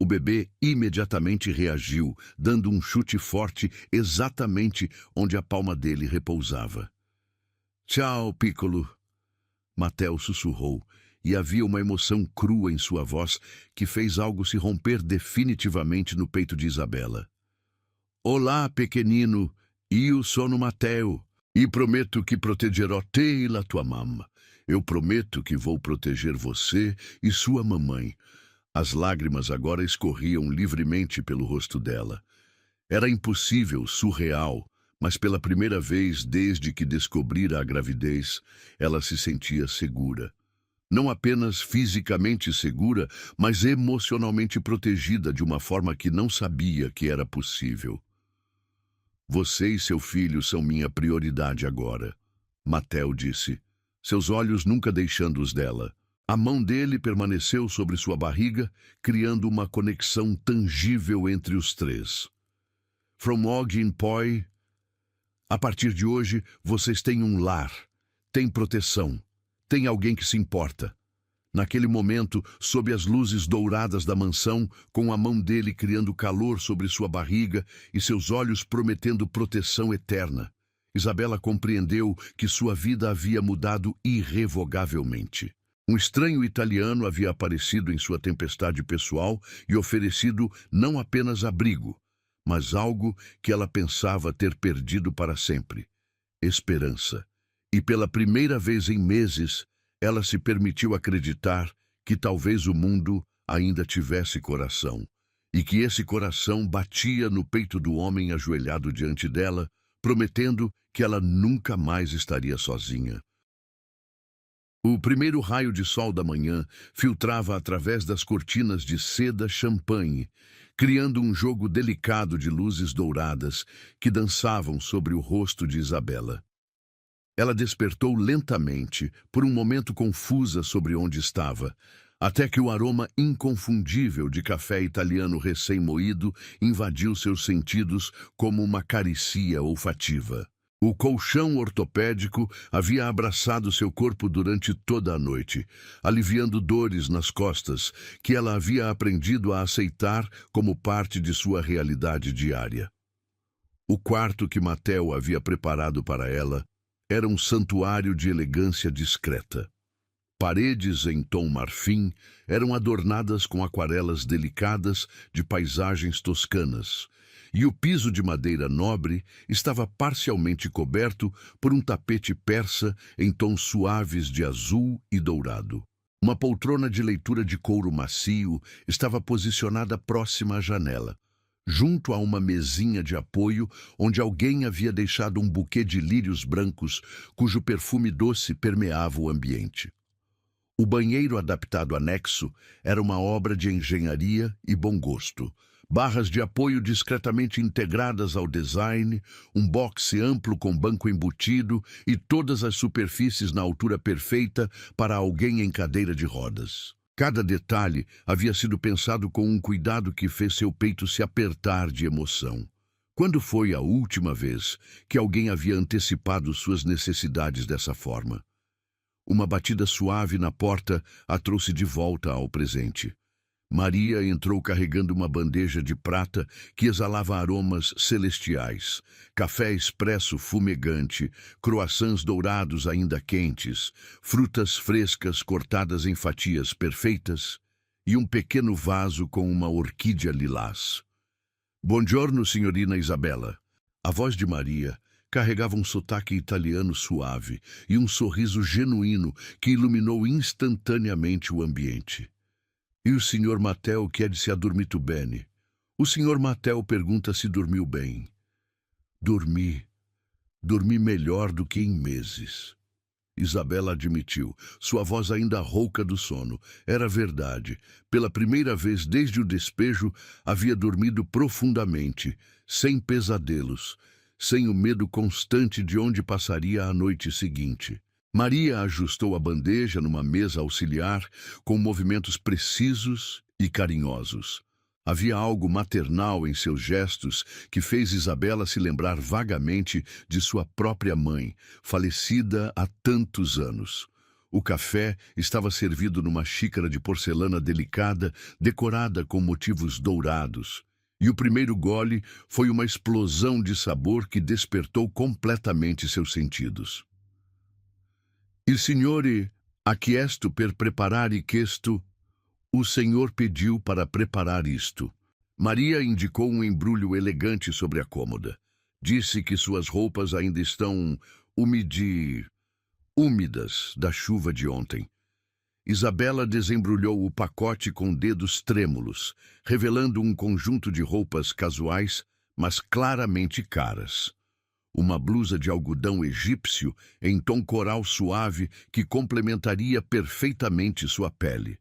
O bebê imediatamente reagiu, dando um chute forte exatamente onde a palma dele repousava. Tchau, Piccolo. Mateo sussurrou, e havia uma emoção crua em sua voz que fez algo se romper definitivamente no peito de Isabela. Olá, pequenino, io sono Mateo, e prometo que protegerò te e la tua mamma. Eu prometo que vou proteger você e sua mamãe. As lágrimas agora escorriam livremente pelo rosto dela. Era impossível, surreal, mas pela primeira vez desde que descobrira a gravidez, ela se sentia segura. Não apenas fisicamente segura, mas emocionalmente protegida de uma forma que não sabia que era possível. Você e seu filho são minha prioridade agora, Mateo disse, seus olhos nunca deixando os dela. A mão dele permaneceu sobre sua barriga, criando uma conexão tangível entre os três. From oggi in poi, a partir de hoje, vocês têm um lar, têm proteção, tem alguém que se importa. Naquele momento, sob as luzes douradas da mansão, com a mão dele criando calor sobre sua barriga e seus olhos prometendo proteção eterna, Isabela compreendeu que sua vida havia mudado irrevogavelmente. Um estranho italiano havia aparecido em sua tempestade pessoal e oferecido não apenas abrigo, mas algo que ela pensava ter perdido para sempre: esperança. E pela primeira vez em meses, ela se permitiu acreditar que talvez o mundo ainda tivesse coração, e que esse coração batia no peito do homem ajoelhado diante dela, prometendo que ela nunca mais estaria sozinha. O primeiro raio de sol da manhã filtrava através das cortinas de seda champanhe, criando um jogo delicado de luzes douradas que dançavam sobre o rosto de Isabela. Ela despertou lentamente, por um momento confusa sobre onde estava, até que o aroma inconfundível de café italiano recém-moído invadiu seus sentidos como uma caricia olfativa. O colchão ortopédico havia abraçado seu corpo durante toda a noite, aliviando dores nas costas que ela havia aprendido a aceitar como parte de sua realidade diária. O quarto que Matteo havia preparado para ela era um santuário de elegância discreta. Paredes em tom marfim eram adornadas com aquarelas delicadas de paisagens toscanas, e o piso de madeira nobre estava parcialmente coberto por um tapete persa em tons suaves de azul e dourado. Uma poltrona de leitura de couro macio estava posicionada próxima à janela, junto a uma mesinha de apoio onde alguém havia deixado um buquê de lírios brancos cujo perfume doce permeava o ambiente. O banheiro adaptado anexo era uma obra de engenharia e bom gosto. Barras de apoio discretamente integradas ao design, um boxe amplo com banco embutido e todas as superfícies na altura perfeita para alguém em cadeira de rodas. Cada detalhe havia sido pensado com um cuidado que fez seu peito se apertar de emoção. Quando foi a última vez que alguém havia antecipado suas necessidades dessa forma? Uma batida suave na porta a trouxe de volta ao presente. Maria entrou carregando uma bandeja de prata que exalava aromas celestiais, café expresso fumegante, croissants dourados ainda quentes, frutas frescas cortadas em fatias perfeitas e um pequeno vaso com uma orquídea lilás. «Buongiorno, senhorina Isabela». A voz de Maria carregava um sotaque italiano suave e um sorriso genuíno que iluminou instantaneamente o ambiente. «E o senhor Matteo chiede-se ha dormito bene?» O senhor Matteo pergunta se dormiu bem. Dormi melhor do que em meses». Isabela admitiu, sua voz ainda rouca do sono. Era verdade. Pela primeira vez desde o despejo, havia dormido profundamente, sem pesadelos, sem o medo constante de onde passaria a noite seguinte. Maria ajustou a bandeja numa mesa auxiliar com movimentos precisos e carinhosos. Havia algo maternal em seus gestos que fez Isabela se lembrar vagamente de sua própria mãe, falecida há tantos anos. O café estava servido numa xícara de porcelana delicada, decorada com motivos dourados. E o primeiro gole foi uma explosão de sabor que despertou completamente seus sentidos. «Il Signore ha chiesto per preparare questo». O Senhor pediu para preparar isto. Maria indicou um embrulho elegante sobre a cômoda. Disse que suas roupas ainda estão úmidas da chuva de ontem. Isabela desembrulhou o pacote com dedos trêmulos, revelando um conjunto de roupas casuais, mas claramente caras. Uma blusa de algodão egípcio em tom coral suave que complementaria perfeitamente sua pele.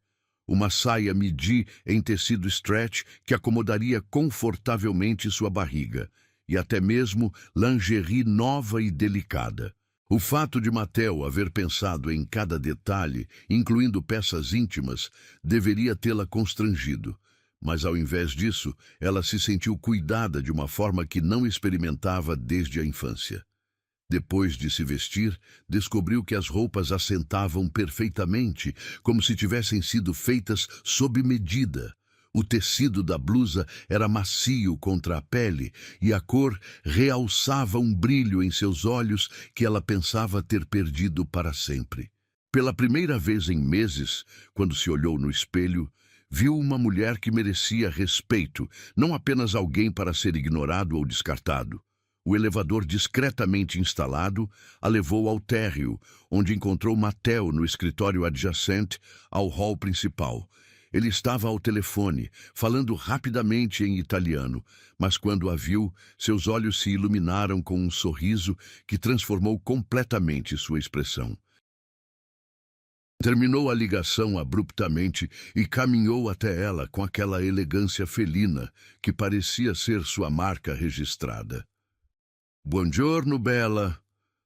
Uma saia midi em tecido stretch que acomodaria confortavelmente sua barriga. E até mesmo lingerie nova e delicada. O fato de Matteo haver pensado em cada detalhe, incluindo peças íntimas, deveria tê-la constrangido. Mas, ao invés disso, ela se sentiu cuidada de uma forma que não experimentava desde a infância. Depois de se vestir, descobriu que as roupas assentavam perfeitamente, como se tivessem sido feitas sob medida. O tecido da blusa era macio contra a pele e a cor realçava um brilho em seus olhos que ela pensava ter perdido para sempre. Pela primeira vez em meses, quando se olhou no espelho, viu uma mulher que merecia respeito, não apenas alguém para ser ignorado ou descartado. O elevador discretamente instalado a levou ao térreo, onde encontrou Matteo no escritório adjacente ao hall principal. Ele estava ao telefone, falando rapidamente em italiano, mas quando a viu, seus olhos se iluminaram com um sorriso que transformou completamente sua expressão. Terminou a ligação abruptamente e caminhou até ela com aquela elegância felina que parecia ser sua marca registrada. "Buongiorno, Bella."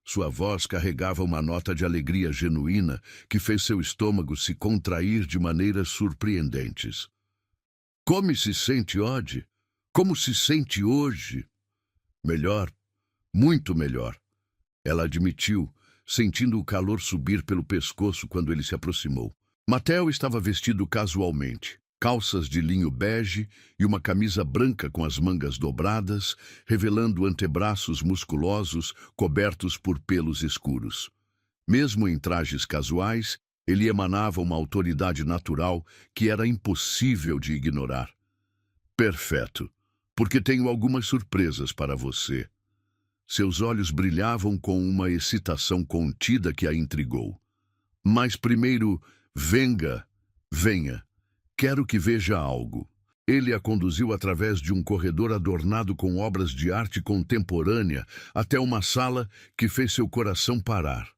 Sua voz carregava uma nota de alegria genuína que fez seu estômago se contrair de maneiras surpreendentes. "Como se sente hoje? Como se sente hoje?" "Melhor, muito melhor," ela admitiu, sentindo o calor subir pelo pescoço quando ele se aproximou. Matteo estava vestido casualmente. Calças de linho bege e uma camisa branca com as mangas dobradas, revelando antebraços musculosos cobertos por pelos escuros. Mesmo em trajes casuais, ele emanava uma autoridade natural que era impossível de ignorar. "Perfeito, porque tenho algumas surpresas para você." Seus olhos brilhavam com uma excitação contida que a intrigou. "Mas primeiro, venha. Quero que veja algo." Ele a conduziu através de um corredor adornado com obras de arte contemporânea até uma sala que fez seu coração parar.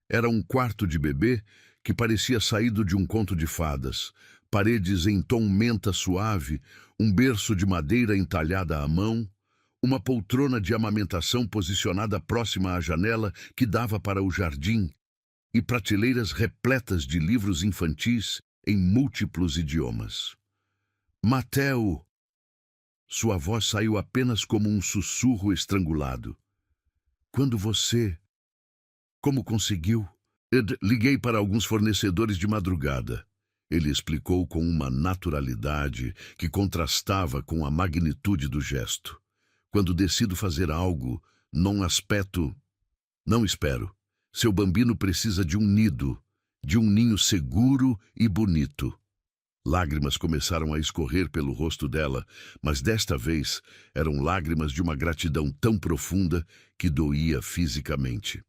Era um quarto de bebê que parecia saído de um conto de fadas. Paredes em tom menta suave, um berço de madeira entalhada à mão, uma poltrona de amamentação posicionada próxima à janela que dava para o jardim, e prateleiras repletas de livros infantis em múltiplos idiomas. "Matteo!" Sua voz saiu apenas como um sussurro estrangulado. "Quando você... Como conseguiu?" "Liguei para alguns fornecedores de madrugada." Ele explicou com uma naturalidade que contrastava com a magnitude do gesto. "Quando decido fazer algo, não espero. Seu bambino precisa de um nido, de um ninho seguro e bonito." Lágrimas começaram a escorrer pelo rosto dela, mas desta vez eram lágrimas de uma gratidão tão profunda que doía fisicamente.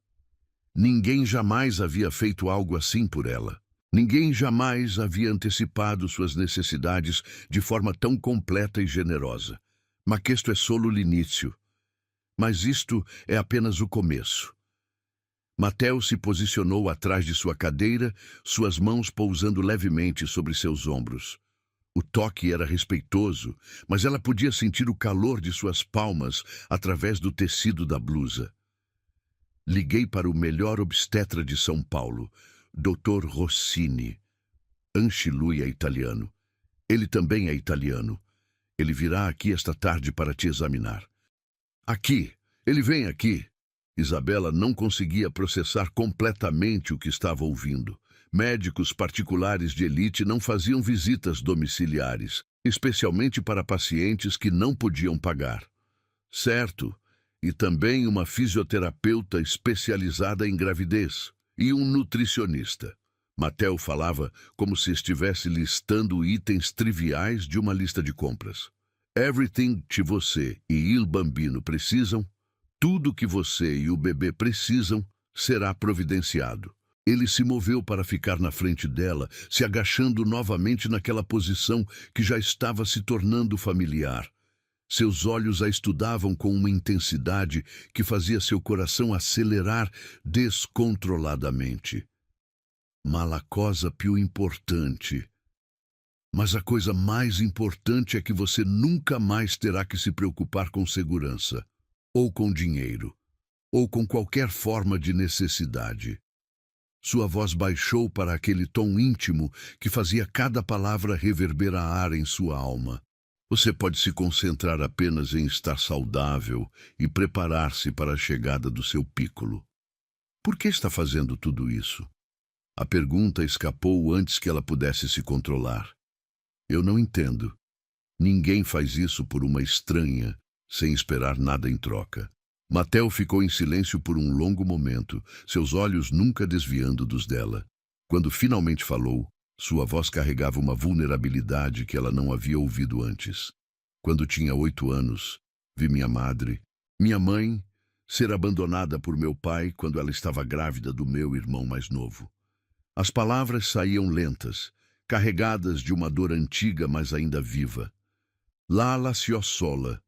Ninguém jamais havia feito algo assim por ela. Ninguém jamais havia antecipado suas necessidades de forma tão completa e generosa. Mas questo é solo l'inizio. Mas isto é apenas o começo. Matteo se posicionou atrás de sua cadeira, suas mãos pousando levemente sobre seus ombros. O toque era respeitoso, mas ela podia sentir o calor de suas palmas através do tecido da blusa. "Liguei para o melhor obstetra de São Paulo, Dr. Rossini. Anchilui é italiano. Ele também é italiano. Ele virá aqui esta tarde para te examinar." "Aqui! Ele vem aqui!" Isabela não conseguia processar completamente o que estava ouvindo. Médicos particulares de elite não faziam visitas domiciliares, especialmente para pacientes que não podiam pagar. Certo, e também uma fisioterapeuta especializada em gravidez e um nutricionista. Matteo falava como se estivesse listando itens triviais de uma lista de compras. "Everything que você e il bambino precisam, tudo que você e o bebê precisam, será providenciado." Ele se moveu para ficar na frente dela, se agachando novamente naquela posição que já estava se tornando familiar. Seus olhos a estudavam com uma intensidade que fazia seu coração acelerar descontroladamente. "Ma la cosa più importante. Mas a coisa mais importante é que você nunca mais terá que se preocupar com segurança, ou com dinheiro, ou com qualquer forma de necessidade." Sua voz baixou para aquele tom íntimo que fazia cada palavra reverberar em sua alma. "Você pode se concentrar apenas em estar saudável e preparar-se para a chegada do seu piccolo." "Por que está fazendo tudo isso?" A pergunta escapou antes que ela pudesse se controlar. Eu não entendo. Ninguém faz isso por uma estranha, sem esperar nada em troca. Mateo ficou em silêncio por um longo momento, seus olhos nunca desviando dos dela. Quando finalmente falou, sua voz carregava uma vulnerabilidade que ela não havia ouvido antes. Quando tinha 8 anos, vi minha mãe, ser abandonada por meu pai quando ela estava grávida do meu irmão mais novo. As palavras saíam lentas, carregadas de uma dor antiga, mas ainda viva. Lá ela se sola.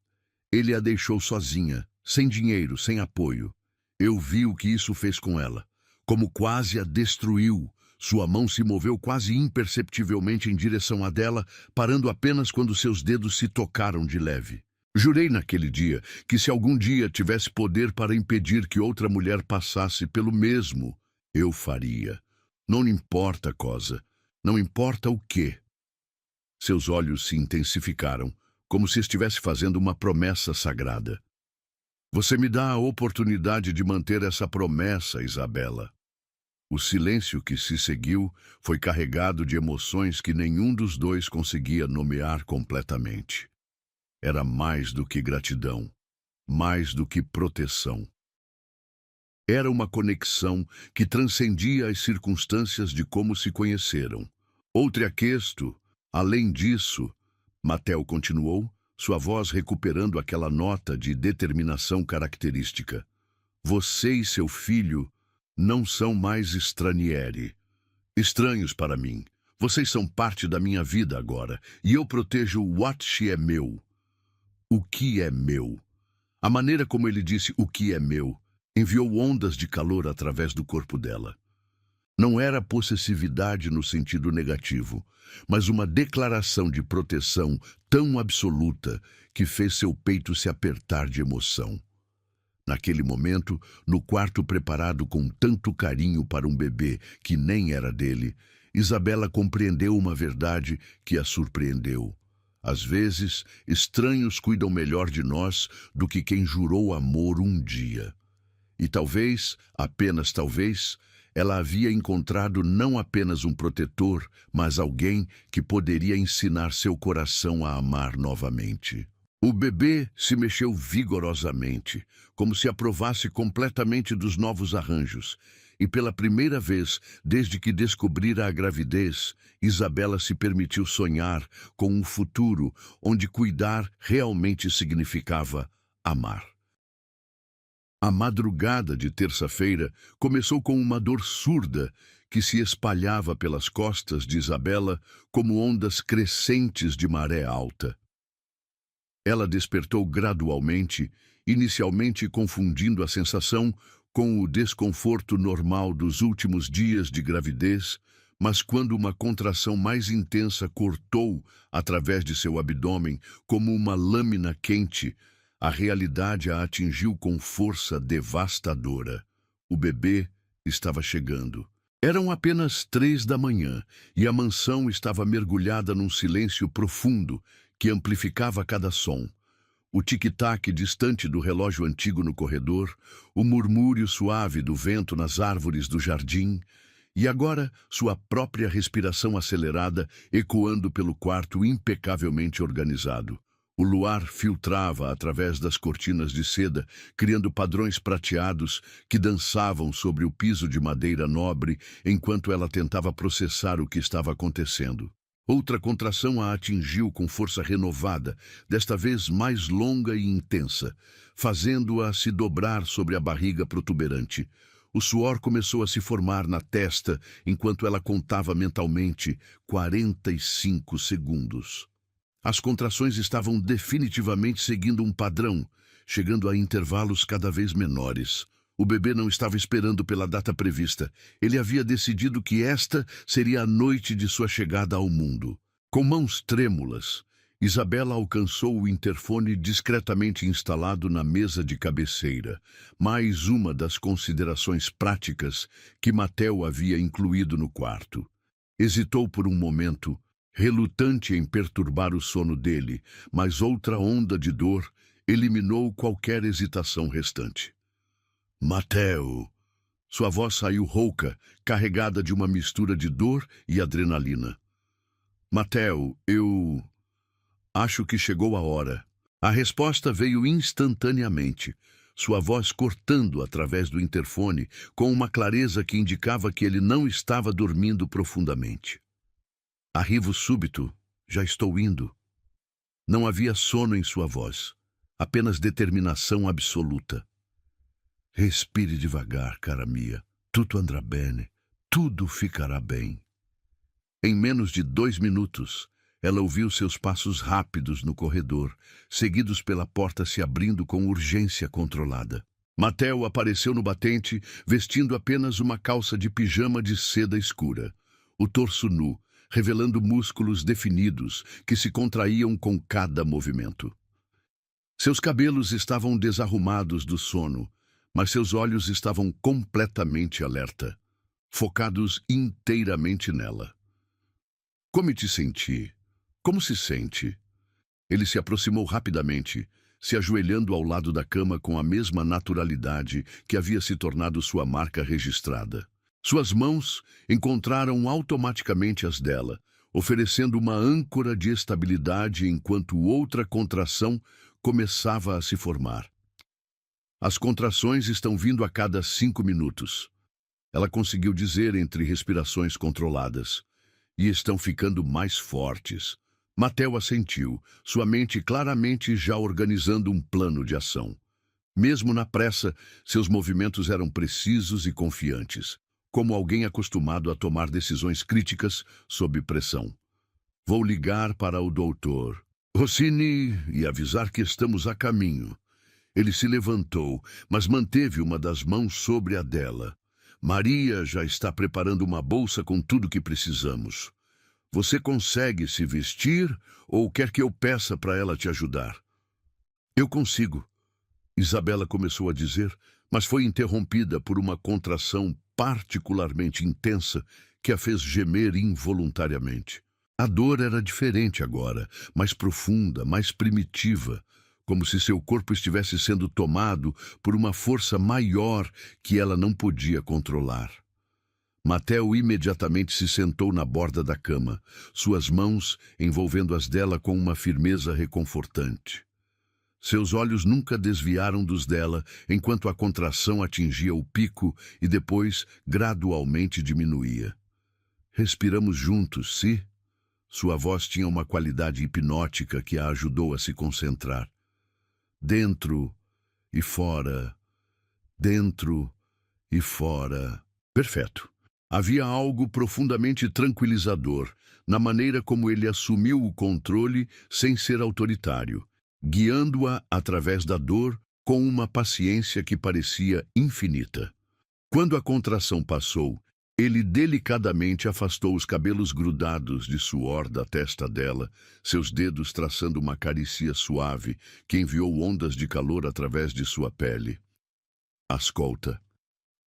Ele a deixou sozinha, sem dinheiro, sem apoio. Eu vi o que isso fez com ela, como quase a destruiu. Sua mão se moveu quase imperceptivelmente em direção à dela, parando apenas quando seus dedos se tocaram de leve. Jurei naquele dia que se algum dia tivesse poder para impedir que outra mulher passasse pelo mesmo, eu faria. Não importa cosa, não importa o quê. Seus olhos se intensificaram, como se estivesse fazendo uma promessa sagrada. Você me dá a oportunidade de manter essa promessa, Isabela. O silêncio que se seguiu foi carregado de emoções que nenhum dos dois conseguia nomear completamente. Era mais do que gratidão, mais do que proteção. Era uma conexão que transcendia as circunstâncias de como se conheceram. Outro aquesto, além disso, Mateo continuou, sua voz recuperando aquela nota de determinação característica. Você e seu filho não são mais estranhos para mim. Vocês são parte da minha vida agora, e eu protejo what é meu. O que é meu? A maneira como ele disse o que é meu enviou ondas de calor através do corpo dela. Não era possessividade no sentido negativo, mas uma declaração de proteção tão absoluta que fez seu peito se apertar de emoção. Naquele momento, no quarto preparado com tanto carinho para um bebê que nem era dele, Isabela compreendeu uma verdade que a surpreendeu. Às vezes, estranhos cuidam melhor de nós do que quem jurou amor um dia. E talvez, apenas talvez, ela havia encontrado não apenas um protetor, mas alguém que poderia ensinar seu coração a amar novamente. O bebê se mexeu vigorosamente, como se aprovasse completamente dos novos arranjos, e pela primeira vez, desde que descobrira a gravidez, Isabela se permitiu sonhar com um futuro onde cuidar realmente significava amar. A madrugada de terça-feira começou com uma dor surda que se espalhava pelas costas de Isabela como ondas crescentes de maré alta. Ela despertou gradualmente, inicialmente confundindo a sensação com o desconforto normal dos últimos dias de gravidez, mas quando uma contração mais intensa cortou através de seu abdômen como uma lâmina quente, a realidade a atingiu com força devastadora. O bebê estava chegando. Eram apenas 3 da manhã e a mansão estava mergulhada num silêncio profundo que amplificava cada som. O tic-tac distante do relógio antigo no corredor, o murmúrio suave do vento nas árvores do jardim, e agora sua própria respiração acelerada ecoando pelo quarto impecavelmente organizado. O luar filtrava através das cortinas de seda, criando padrões prateados que dançavam sobre o piso de madeira nobre enquanto ela tentava processar o que estava acontecendo. Outra contração a atingiu com força renovada, desta vez mais longa e intensa, fazendo-a se dobrar sobre a barriga protuberante. O suor começou a se formar na testa enquanto ela contava mentalmente 45 segundos. As contrações estavam definitivamente seguindo um padrão, chegando a intervalos cada vez menores. O bebê não estava esperando pela data prevista. Ele havia decidido que esta seria a noite de sua chegada ao mundo. Com mãos trêmulas, Isabela alcançou o interfone discretamente instalado na mesa de cabeceira, mais uma das considerações práticas que Mateo havia incluído no quarto. Hesitou por um momento, relutante em perturbar o sono dele, mas outra onda de dor eliminou qualquer hesitação restante. Mateo! Sua voz saiu rouca, carregada de uma mistura de dor e adrenalina. Mateo, eu acho que chegou a hora. A resposta veio instantaneamente, sua voz cortando através do interfone com uma clareza que indicava que ele não estava dormindo profundamente. Arrivo súbito, já estou indo. Não havia sono em sua voz, apenas determinação absoluta. Respire devagar, cara mia. Tutto andrà bene. Tudo ficará bem. Em menos de 2 minutos, ela ouviu seus passos rápidos no corredor, seguidos pela porta se abrindo com urgência controlada. Mateo apareceu no batente, vestindo apenas uma calça de pijama de seda escura, o torso nu, revelando músculos definidos que se contraíam com cada movimento. Seus cabelos estavam desarrumados do sono, mas seus olhos estavam completamente alerta, focados inteiramente nela. Como te senti? Como se sente? Ele se aproximou rapidamente, se ajoelhando ao lado da cama com a mesma naturalidade que havia se tornado sua marca registrada. Suas mãos encontraram automaticamente as dela, oferecendo uma âncora de estabilidade enquanto outra contração começava a se formar. As contrações estão vindo a cada 5 minutos. Ela conseguiu dizer entre respirações controladas. E estão ficando mais fortes. Mateo assentiu, sua mente claramente já organizando um plano de ação. Mesmo na pressa, seus movimentos eram precisos e confiantes, como alguém acostumado a tomar decisões críticas sob pressão. Vou ligar para o doutor Rossini e avisar que estamos a caminho. Ele se levantou, mas manteve uma das mãos sobre a dela. Maria já está preparando uma bolsa com tudo que precisamos. Você consegue se vestir ou quer que eu peça para ela te ajudar? Eu consigo, Isabela começou a dizer, mas foi interrompida por uma contração particularmente intensa que a fez gemer involuntariamente. A dor era diferente agora, mais profunda, mais primitiva, como se seu corpo estivesse sendo tomado por uma força maior que ela não podia controlar. Mateo imediatamente se sentou na borda da cama, suas mãos envolvendo as dela com uma firmeza reconfortante. Seus olhos nunca desviaram dos dela enquanto a contração atingia o pico e depois gradualmente diminuía. Respiramos juntos, sim? Sua voz tinha uma qualidade hipnótica que a ajudou a se concentrar. Dentro e fora, dentro e fora. Perfeito. Havia algo profundamente tranquilizador na maneira como ele assumiu o controle sem ser autoritário, guiando-a através da dor com uma paciência que parecia infinita. Quando a contração passou, ele delicadamente afastou os cabelos grudados de suor da testa dela, seus dedos traçando uma carícia suave que enviou ondas de calor através de sua pele. Ascolta.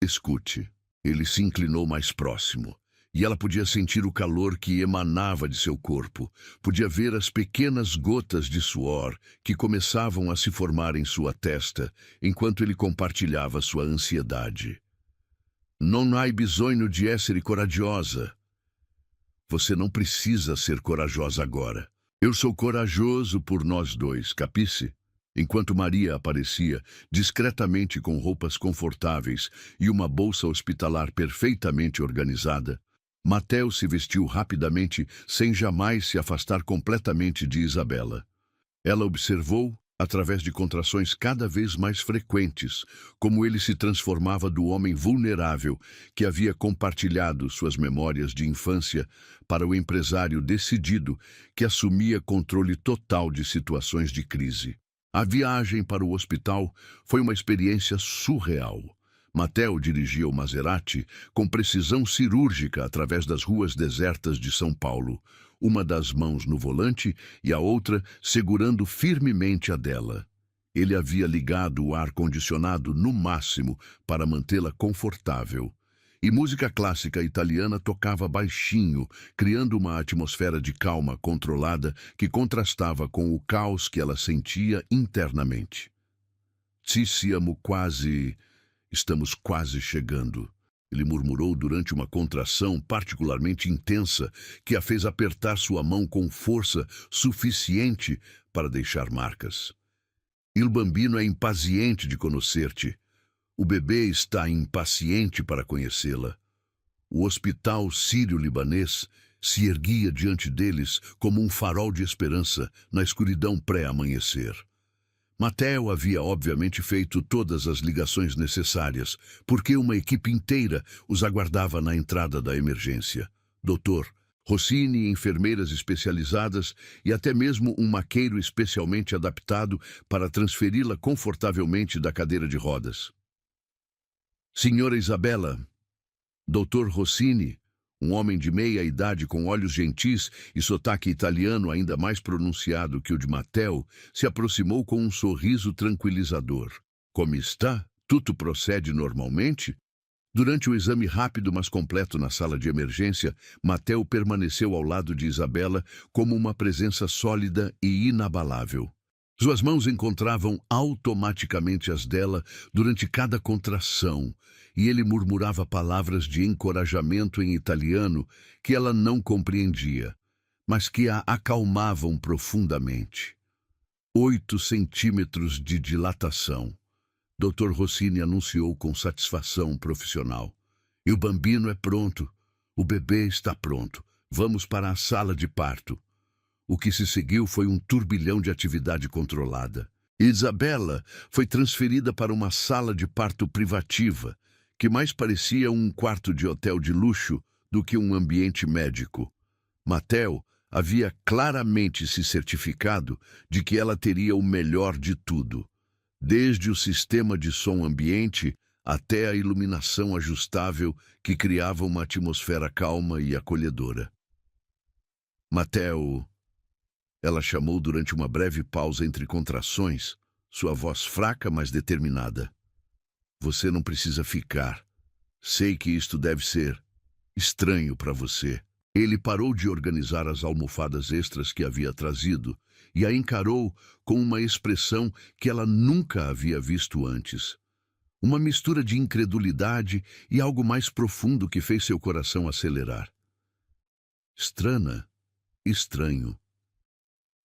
Escute. Ele se inclinou mais próximo, e ela podia sentir o calor que emanava de seu corpo. Podia ver as pequenas gotas de suor que começavam a se formar em sua testa, enquanto ele compartilhava sua ansiedade. Non hai bisogno di essere coraggiosa. Você não precisa ser corajosa agora. Eu sou corajoso por nós dois, capice? Enquanto Maria aparecia, discretamente com roupas confortáveis e uma bolsa hospitalar perfeitamente organizada, Mateo se vestiu rapidamente sem jamais se afastar completamente de Isabela. Ela observou, através de contrações cada vez mais frequentes, como ele se transformava do homem vulnerável que havia compartilhado suas memórias de infância para o empresário decidido que assumia controle total de situações de crise. A viagem para o hospital foi uma experiência surreal. Mateo dirigia o Maserati com precisão cirúrgica através das ruas desertas de São Paulo, uma das mãos no volante e a outra segurando firmemente a dela. Ele havia ligado o ar-condicionado no máximo para mantê-la confortável. E música clássica italiana tocava baixinho, criando uma atmosfera de calma controlada que contrastava com o caos que ela sentia internamente. Estamos quase chegando. Ele murmurou durante uma contração particularmente intensa que a fez apertar sua mão com força suficiente para deixar marcas. Il bambino é impaciente de conhecer-te. O bebê está impaciente para conhecê-la. O hospital sírio-libanês se erguia diante deles como um farol de esperança na escuridão pré-amanhecer. Mateo havia obviamente feito todas as ligações necessárias, porque uma equipe inteira os aguardava na entrada da emergência. Doutor, Rossini, enfermeiras especializadas e até mesmo um maqueiro especialmente adaptado para transferi-la confortavelmente da cadeira de rodas. Senhora Isabela, Dr. Rossini, um homem de meia idade com olhos gentis e sotaque italiano ainda mais pronunciado que o de Mateo, se aproximou com um sorriso tranquilizador. Como está? Tudo procede normalmente? Durante o exame rápido mas completo na sala de emergência, Mateo permaneceu ao lado de Isabela como uma presença sólida e inabalável. Suas mãos encontravam automaticamente as dela durante cada contração, e ele murmurava palavras de encorajamento em italiano que ela não compreendia, mas que a acalmavam profundamente. 8 centímetros de dilatação. Dr. Rossini anunciou com satisfação profissional. E o bambino é pronto. O bebê está pronto. Vamos para a sala de parto. O que se seguiu foi um turbilhão de atividade controlada. Isabela foi transferida para uma sala de parto privativa, que mais parecia um quarto de hotel de luxo do que um ambiente médico. Mateo havia claramente se certificado de que ela teria o melhor de tudo, desde o sistema de som ambiente até a iluminação ajustável que criava uma atmosfera calma e acolhedora. Mateo, ela chamou durante uma breve pausa entre contrações, sua voz fraca mas determinada. Você não precisa ficar. Sei que isto deve ser estranho para você. Ele parou de organizar as almofadas extras que havia trazido e a encarou com uma expressão que ela nunca havia visto antes. Uma mistura de incredulidade e algo mais profundo que fez seu coração acelerar. Strana, estranho.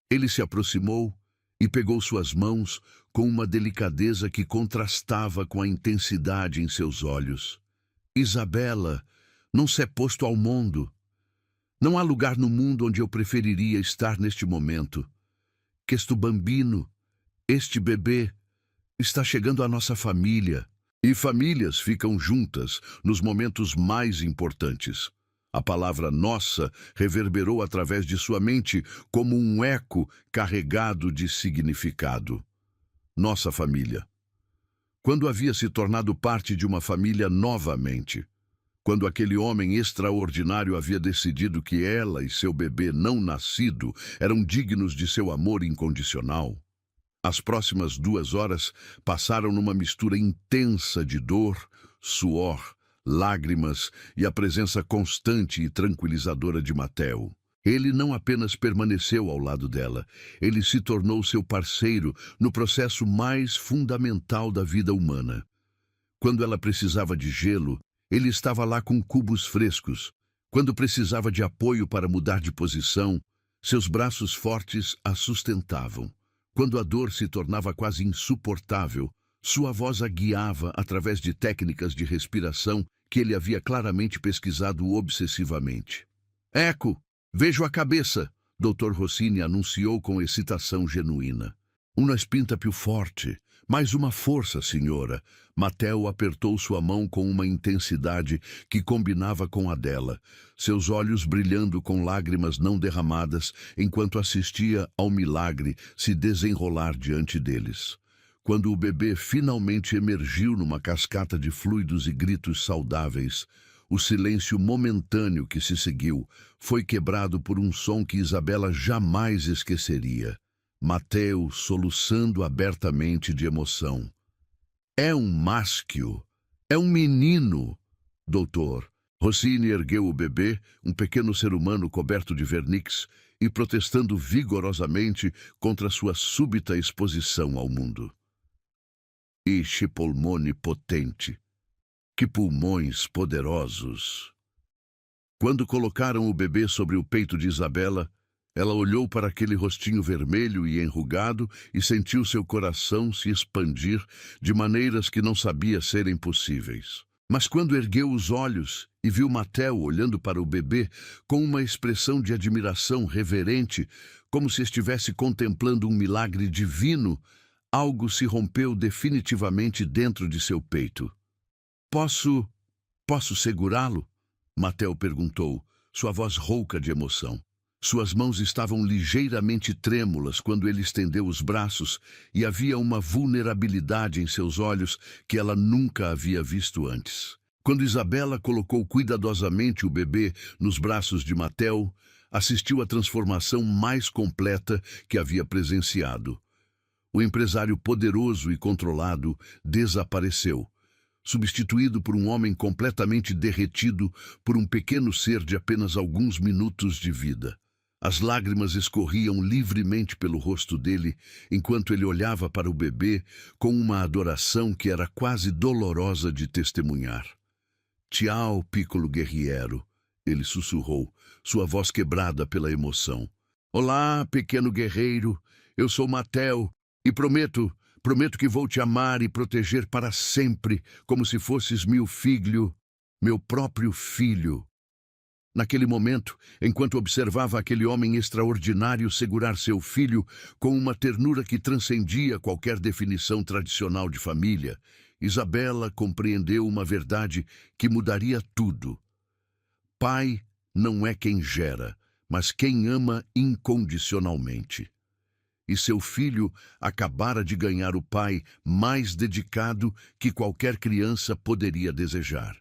Ele se aproximou e pegou suas mãos com uma delicadeza que contrastava com a intensidade em seus olhos. Isabela, não se é posto ao mundo. Não há lugar no mundo onde eu preferiria estar neste momento. Que este bambino, este bebê, está chegando à nossa família. E famílias ficam juntas nos momentos mais importantes. A palavra nossa reverberou através de sua mente como um eco carregado de significado. Nossa família. Quando havia se tornado parte de uma família novamente. Quando aquele homem extraordinário havia decidido que ela e seu bebê não nascido eram dignos de seu amor incondicional. As próximas 2 horas passaram numa mistura intensa de dor, suor, lágrimas e a presença constante e tranquilizadora de Mateo. Ele não apenas permaneceu ao lado dela, ele se tornou seu parceiro no processo mais fundamental da vida humana. Quando ela precisava de gelo, ele estava lá com cubos frescos. Quando precisava de apoio para mudar de posição, seus braços fortes a sustentavam. Quando a dor se tornava quase insuportável, sua voz a guiava através de técnicas de respiração que ele havia claramente pesquisado obsessivamente. Ecco, vejo a cabeça, Dr. Rossini anunciou com excitação genuína. Uma spinta più forte, mais uma força, senhora. Mateo apertou sua mão com uma intensidade que combinava com a dela, seus olhos brilhando com lágrimas não derramadas enquanto assistia ao milagre se desenrolar diante deles. Quando o bebê finalmente emergiu numa cascata de fluidos e gritos saudáveis, o silêncio momentâneo que se seguiu foi quebrado por um som que Isabela jamais esqueceria. Mateo soluçando abertamente de emoção. É um maschio, é um menino, doutor. Rossini ergueu o bebê, um pequeno ser humano coberto de vernix, e protestando vigorosamente contra sua súbita exposição ao mundo. Isce polmone potente. Que pulmões poderosos! Quando colocaram o bebê sobre o peito de Isabela, ela olhou para aquele rostinho vermelho e enrugado e sentiu seu coração se expandir de maneiras que não sabia serem possíveis. Mas quando ergueu os olhos e viu Mateo olhando para o bebê com uma expressão de admiração reverente, como se estivesse contemplando um milagre divino, algo se rompeu definitivamente dentro de seu peito. Posso segurá-lo? Mateo perguntou, sua voz rouca de emoção. Suas mãos estavam ligeiramente trêmulas quando ele estendeu os braços e havia uma vulnerabilidade em seus olhos que ela nunca havia visto antes. Quando Isabela colocou cuidadosamente o bebê nos braços de Mateo, assistiu à transformação mais completa que havia presenciado. O empresário poderoso e controlado desapareceu, substituído por um homem completamente derretido por um pequeno ser de apenas alguns minutos de vida. As lágrimas escorriam livremente pelo rosto dele, enquanto ele olhava para o bebê com uma adoração que era quase dolorosa de testemunhar. "Tchau, piccolo guerriero", ele sussurrou, sua voz quebrada pela emoção. "Olá, pequeno guerreiro, eu sou Mateo e prometo que vou te amar e proteger para sempre, como se fosses meu filho, meu próprio filho." Naquele momento, enquanto observava aquele homem extraordinário segurar seu filho com uma ternura que transcendia qualquer definição tradicional de família, Isabela compreendeu uma verdade que mudaria tudo. Pai não é quem gera, mas quem ama incondicionalmente. E seu filho acabara de ganhar o pai mais dedicado que qualquer criança poderia desejar.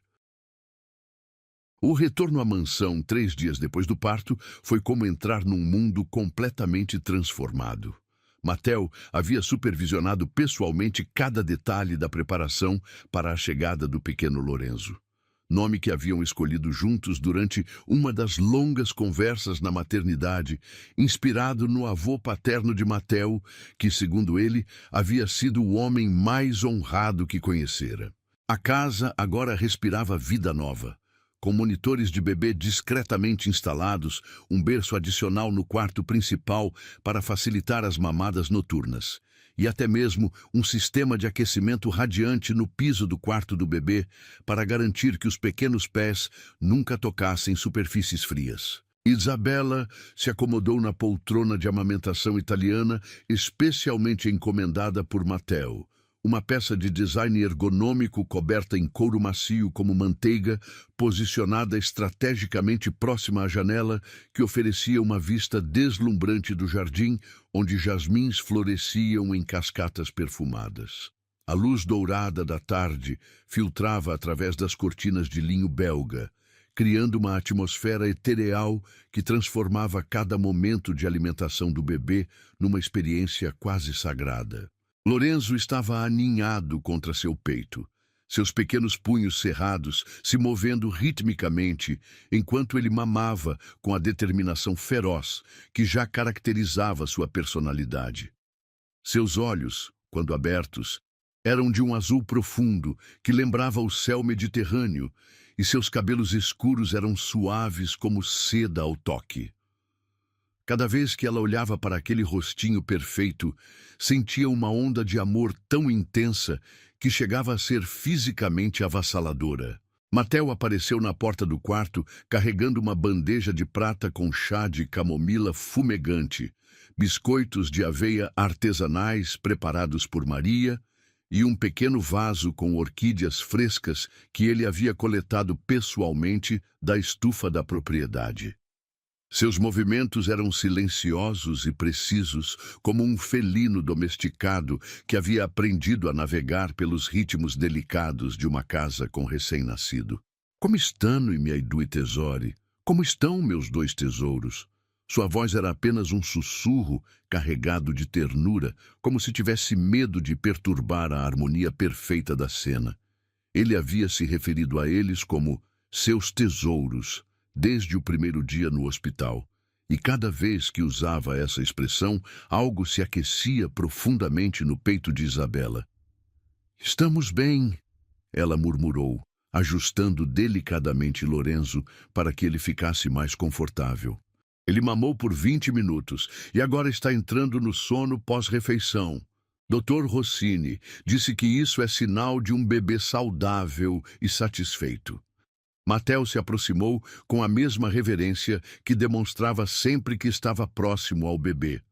O retorno à mansão 3 dias depois do parto foi como entrar num mundo completamente transformado. Mateo havia supervisionado pessoalmente cada detalhe da preparação para a chegada do pequeno Lorenzo, nome que haviam escolhido juntos durante uma das longas conversas na maternidade, inspirado no avô paterno de Mateo, que, segundo ele, havia sido o homem mais honrado que conhecera. A casa agora respirava vida nova. Com monitores de bebê discretamente instalados, um berço adicional no quarto principal para facilitar as mamadas noturnas, e até mesmo um sistema de aquecimento radiante no piso do quarto do bebê para garantir que os pequenos pés nunca tocassem superfícies frias. Isabela se acomodou na poltrona de amamentação italiana, especialmente encomendada por Mateo. Uma peça de design ergonômico coberta em couro macio como manteiga, posicionada estrategicamente próxima à janela, que oferecia uma vista deslumbrante do jardim, onde jasmins floresciam em cascatas perfumadas. A luz dourada da tarde filtrava através das cortinas de linho belga, criando uma atmosfera etereal que transformava cada momento de alimentação do bebê numa experiência quase sagrada. Lorenzo estava aninhado contra seu peito, seus pequenos punhos cerrados se movendo ritmicamente enquanto ele mamava com a determinação feroz que já caracterizava sua personalidade. Seus olhos, quando abertos, eram de um azul profundo que lembrava o céu mediterrâneo, e seus cabelos escuros eram suaves como seda ao toque. Cada vez que ela olhava para aquele rostinho perfeito, sentia uma onda de amor tão intensa que chegava a ser fisicamente avassaladora. Mateo apareceu na porta do quarto, carregando uma bandeja de prata com chá de camomila fumegante, biscoitos de aveia artesanais preparados por Maria e um pequeno vaso com orquídeas frescas que ele havia coletado pessoalmente da estufa da propriedade. Seus movimentos eram silenciosos e precisos, como um felino domesticado que havia aprendido a navegar pelos ritmos delicados de uma casa com recém-nascido. "Como stanno i miei due tesori? Como estão meus 2 tesouros?" Sua voz era apenas um sussurro carregado de ternura, como se tivesse medo de perturbar a harmonia perfeita da cena. Ele havia se referido a eles como seus tesouros, desde o primeiro dia no hospital, e cada vez que usava essa expressão, algo se aquecia profundamente no peito de Isabela. "Estamos bem", ela murmurou, ajustando delicadamente Lorenzo para que ele ficasse mais confortável. Ele mamou por 20 minutos e agora está entrando no sono pós-refeição. Dr. Rossini disse que isso é sinal de um bebê saudável e satisfeito. Matteo se aproximou com a mesma reverência que demonstrava sempre que estava próximo ao bebê,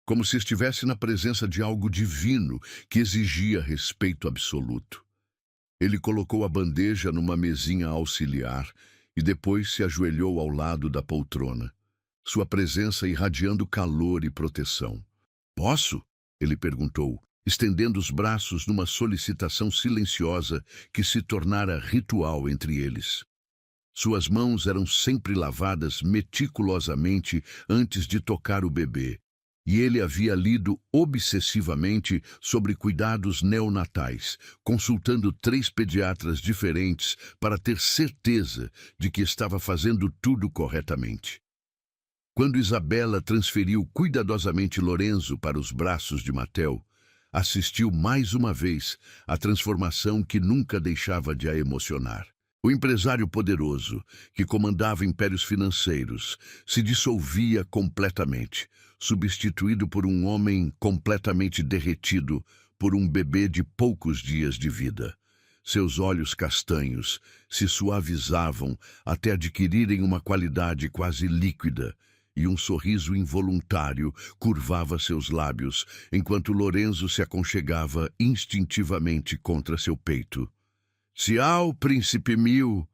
como se estivesse na presença de algo divino que exigia respeito absoluto. Ele colocou a bandeja numa mesinha auxiliar e depois se ajoelhou ao lado da poltrona, sua presença irradiando calor e proteção. "Posso?" ele perguntou, estendendo os braços numa solicitação silenciosa que se tornara ritual entre eles. Suas mãos eram sempre lavadas meticulosamente antes de tocar o bebê, e ele havia lido obsessivamente sobre cuidados neonatais, consultando 3 pediatras diferentes para ter certeza de que estava fazendo tudo corretamente. Quando Isabela transferiu cuidadosamente Lorenzo para os braços de Matteo, assistiu mais uma vez à transformação que nunca deixava de a emocionar. O empresário poderoso, que comandava impérios financeiros, se dissolvia completamente, substituído por um homem completamente derretido por um bebê de poucos dias de vida. Seus olhos castanhos se suavizavam até adquirirem uma qualidade quase líquida, e um sorriso involuntário curvava seus lábios, enquanto Lorenzo se aconchegava instintivamente contra seu peito. "Ciao, príncipe mio!"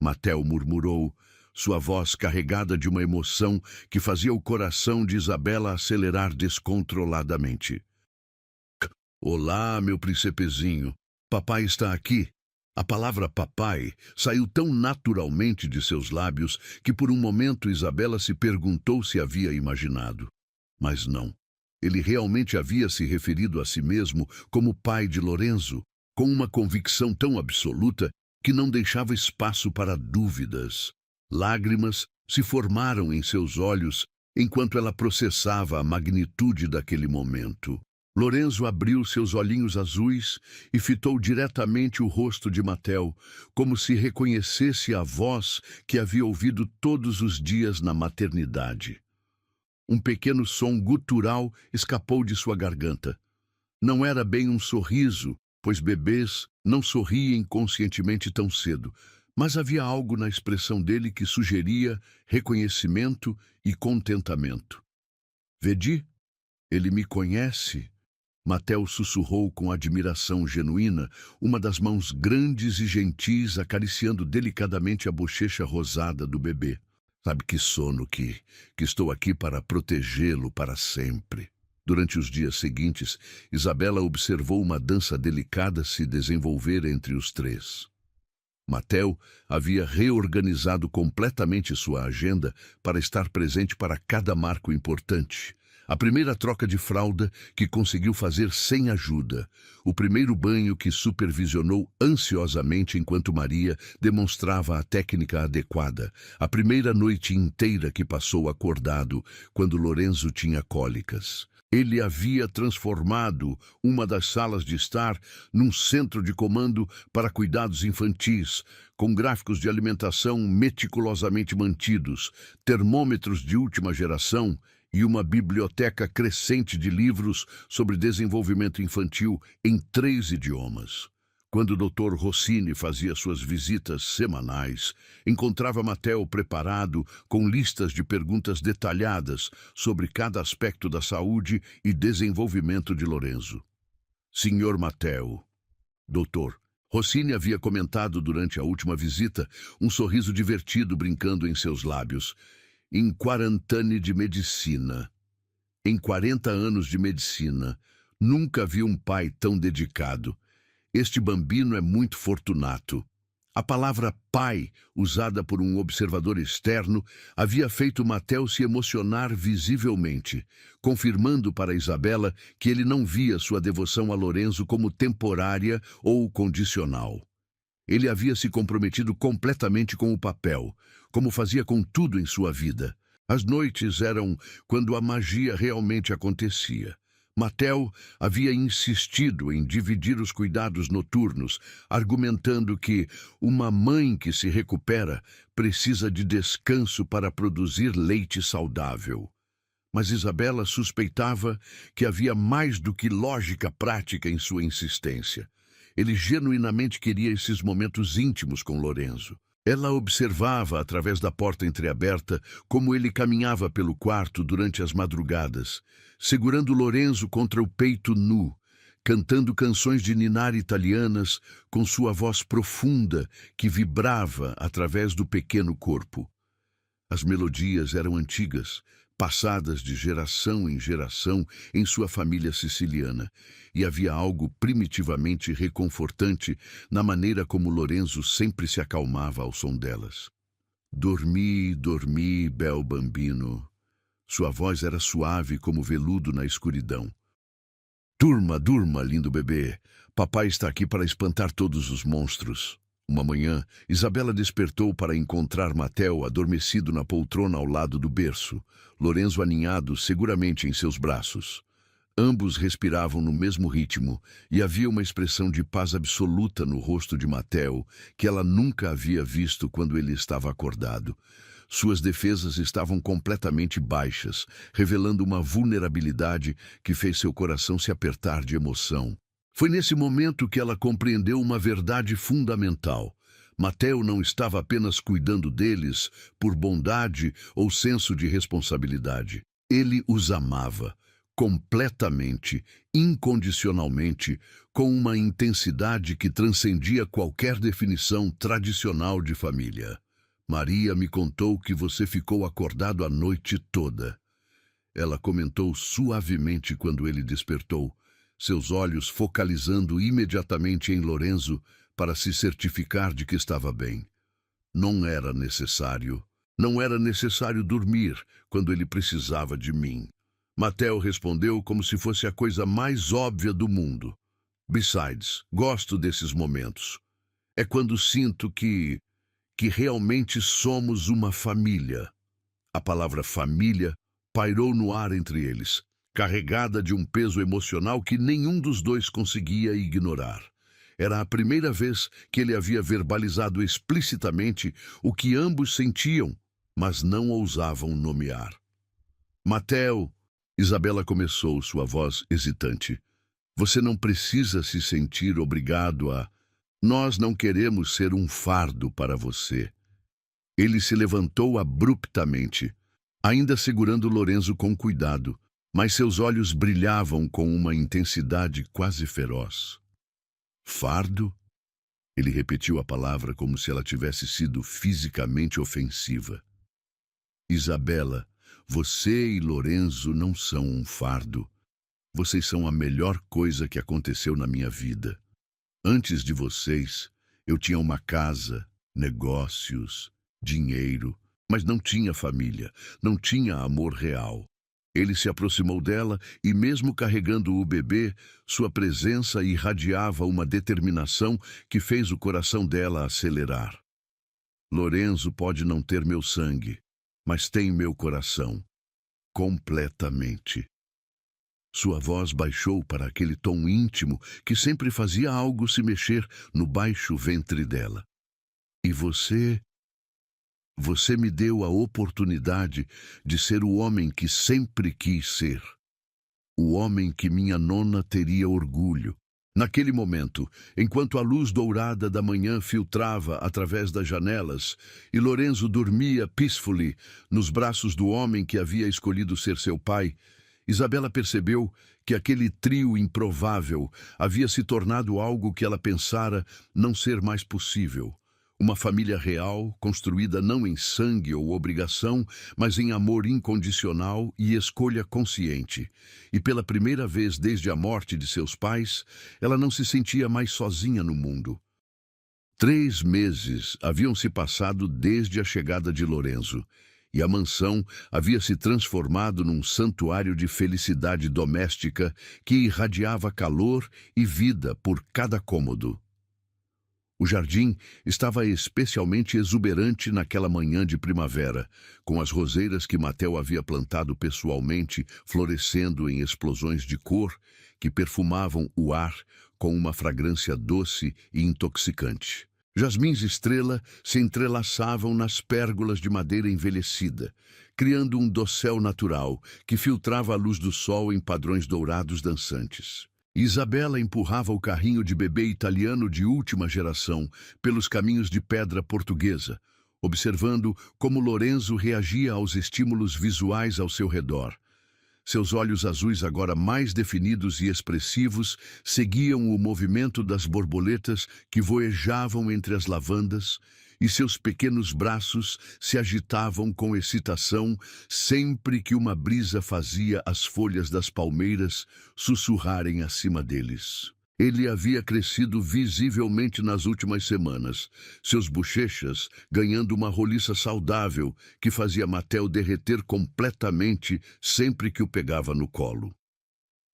Matteo murmurou, sua voz carregada de uma emoção que fazia o coração de Isabela acelerar descontroladamente. "Olá, meu príncipezinho. Papai está aqui." A palavra papai saiu tão naturalmente de seus lábios que por um momento Isabela se perguntou se havia imaginado. Mas não. Ele realmente havia se referido a si mesmo como pai de Lorenzo, com uma convicção tão absoluta que não deixava espaço para dúvidas. Lágrimas se formaram em seus olhos enquanto ela processava a magnitude daquele momento. Lorenzo abriu seus olhinhos azuis e fitou diretamente o rosto de Matteo, como se reconhecesse a voz que havia ouvido todos os dias na maternidade. Um pequeno som gutural escapou de sua garganta. Não era bem um sorriso, pois bebês não sorriem conscientemente tão cedo, mas havia algo na expressão dele que sugeria reconhecimento e contentamento. "Vedi? Ele me conhece." Matteo sussurrou com admiração genuína, uma das mãos grandes e gentis acariciando delicadamente a bochecha rosada do bebê. "Sabe que sono que estou aqui para protegê-lo para sempre." Durante os dias seguintes, Isabela observou uma dança delicada se desenvolver entre os 3. Matteo havia reorganizado completamente sua agenda para estar presente para cada marco importante. A primeira troca de fralda que conseguiu fazer sem ajuda. O primeiro banho que supervisionou ansiosamente enquanto Maria demonstrava a técnica adequada. A primeira noite inteira que passou acordado quando Lorenzo tinha cólicas. Ele havia transformado uma das salas de estar num centro de comando para cuidados infantis, com gráficos de alimentação meticulosamente mantidos, termômetros de última geração e uma biblioteca crescente de livros sobre desenvolvimento infantil em 3 idiomas. Quando o Dr. Rossini fazia suas visitas semanais, encontrava Matteo preparado com listas de perguntas detalhadas sobre cada aspecto da saúde e desenvolvimento de Lorenzo. "Senhor Matteo, doutor." Rossini havia comentado durante a última visita, um sorriso divertido brincando em seus lábios. "Em 40 anos de medicina. Em 40 anos de medicina, nunca vi um pai tão dedicado. Este bambino é muito fortunato." A palavra pai, usada por um observador externo, havia feito Matteo se emocionar visivelmente, confirmando para Isabela que ele não via sua devoção a Lorenzo como temporária ou condicional. Ele havia se comprometido completamente com o papel, como fazia com tudo em sua vida. As noites eram quando a magia realmente acontecia. Matel havia insistido em dividir os cuidados noturnos, argumentando que uma mãe que se recupera precisa de descanso para produzir leite saudável. Mas Isabela suspeitava que havia mais do que lógica prática em sua insistência. Ele genuinamente queria esses momentos íntimos com Lorenzo. Ela observava, através da porta entreaberta, como ele caminhava pelo quarto durante as madrugadas, segurando Lorenzo contra o peito nu, cantando canções de ninar italianas com sua voz profunda que vibrava através do pequeno corpo. As melodias eram antigas, passadas de geração em geração em sua família siciliana, e havia algo primitivamente reconfortante na maneira como Lorenzo sempre se acalmava ao som delas. Dormi, dormi, bel bambino. Sua voz era suave como veludo na escuridão. Durma, durma, lindo bebê. Papai está aqui para espantar todos os monstros. Uma manhã, Isabela despertou para encontrar Matel adormecido na poltrona ao lado do berço, Lorenzo aninhado seguramente em seus braços. Ambos respiravam no mesmo ritmo e havia uma expressão de paz absoluta no rosto de Matel que ela nunca havia visto quando ele estava acordado. Suas defesas estavam completamente baixas, revelando uma vulnerabilidade que fez seu coração se apertar de emoção. Foi nesse momento que ela compreendeu uma verdade fundamental. Matel não estava apenas cuidando deles por bondade ou senso de responsabilidade. Ele os amava, completamente, incondicionalmente, com uma intensidade que transcendia qualquer definição tradicional de família. Maria me contou que você ficou acordado a noite toda. Ela comentou suavemente quando ele despertou, seus olhos focalizando imediatamente em Lorenzo para se certificar de que estava bem. Não era necessário. Não era necessário dormir quando ele precisava de mim. Matel respondeu como se fosse a coisa mais óbvia do mundo. Besides, gosto desses momentos. É quando sinto que realmente somos uma família. A palavra família pairou no ar entre eles, carregada de um peso emocional que nenhum dos dois conseguia ignorar. Era a primeira vez que ele havia verbalizado explicitamente o que ambos sentiam, mas não ousavam nomear. Matel, Isabela começou, sua voz hesitante. Você não precisa se sentir obrigado a... Nós não queremos ser um fardo para você. Ele se levantou abruptamente, ainda segurando Lorenzo com cuidado, mas seus olhos brilhavam com uma intensidade quase feroz. Fardo? Ele repetiu a palavra como se ela tivesse sido fisicamente ofensiva. Isabela, você e Lorenzo não são um fardo. Vocês são a melhor coisa que aconteceu na minha vida. Antes de vocês, eu tinha uma casa, negócios, dinheiro, mas não tinha família, não tinha amor real. Ele se aproximou dela e, mesmo carregando o bebê, sua presença irradiava uma determinação que fez o coração dela acelerar. Lorenzo pode não ter meu sangue, mas tem meu coração. Completamente. Sua voz baixou para aquele tom íntimo que sempre fazia algo se mexer no baixo ventre dela. E você me deu a oportunidade de ser o homem que sempre quis ser. O homem que minha nona teria orgulho. Naquele momento, enquanto a luz dourada da manhã filtrava através das janelas e Lorenzo dormia peacefully nos braços do homem que havia escolhido ser seu pai, Isabela percebeu que aquele trio improvável havia se tornado algo que ela pensara não ser mais possível. Uma família real, construída não em sangue ou obrigação, mas em amor incondicional e escolha consciente. E pela primeira vez desde a morte de seus pais, ela não se sentia mais sozinha no mundo. 3 meses haviam se passado desde a chegada de Lorenzo, e a mansão havia se transformado num santuário de felicidade doméstica que irradiava calor e vida por cada cômodo. O jardim estava especialmente exuberante naquela manhã de primavera, com as roseiras que Mateo havia plantado pessoalmente florescendo em explosões de cor que perfumavam o ar com uma fragrância doce e intoxicante. Jasmins estrela se entrelaçavam nas pérgolas de madeira envelhecida, criando um dossel natural que filtrava a luz do sol em padrões dourados dançantes. Isabela empurrava o carrinho de bebê italiano de última geração pelos caminhos de pedra portuguesa, observando como Lorenzo reagia aos estímulos visuais ao seu redor. Seus olhos azuis, agora mais definidos e expressivos, seguiam o movimento das borboletas que voejavam entre as lavandas, e seus pequenos braços se agitavam com excitação sempre que uma brisa fazia as folhas das palmeiras sussurrarem acima deles. Ele havia crescido visivelmente nas últimas semanas, seus bochechas ganhando uma roliça saudável que fazia Mateo derreter completamente sempre que o pegava no colo.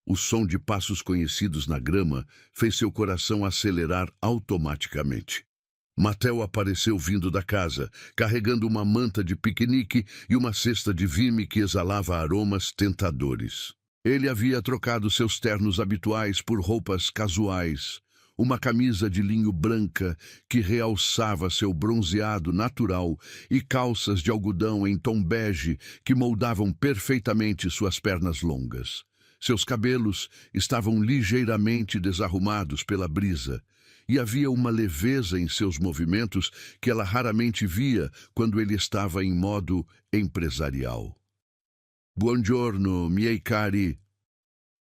O som de passos conhecidos na grama fez seu coração acelerar automaticamente. Mateo apareceu vindo da casa, carregando uma manta de piquenique e uma cesta de vime que exalava aromas tentadores. Ele havia trocado seus ternos habituais por roupas casuais, uma camisa de linho branca que realçava seu bronzeado natural e calças de algodão em tom bege que moldavam perfeitamente suas pernas longas. Seus cabelos estavam ligeiramente desarrumados pela brisa, e havia uma leveza em seus movimentos que ela raramente via quando ele estava em modo empresarial. Buongiorno, miei cari.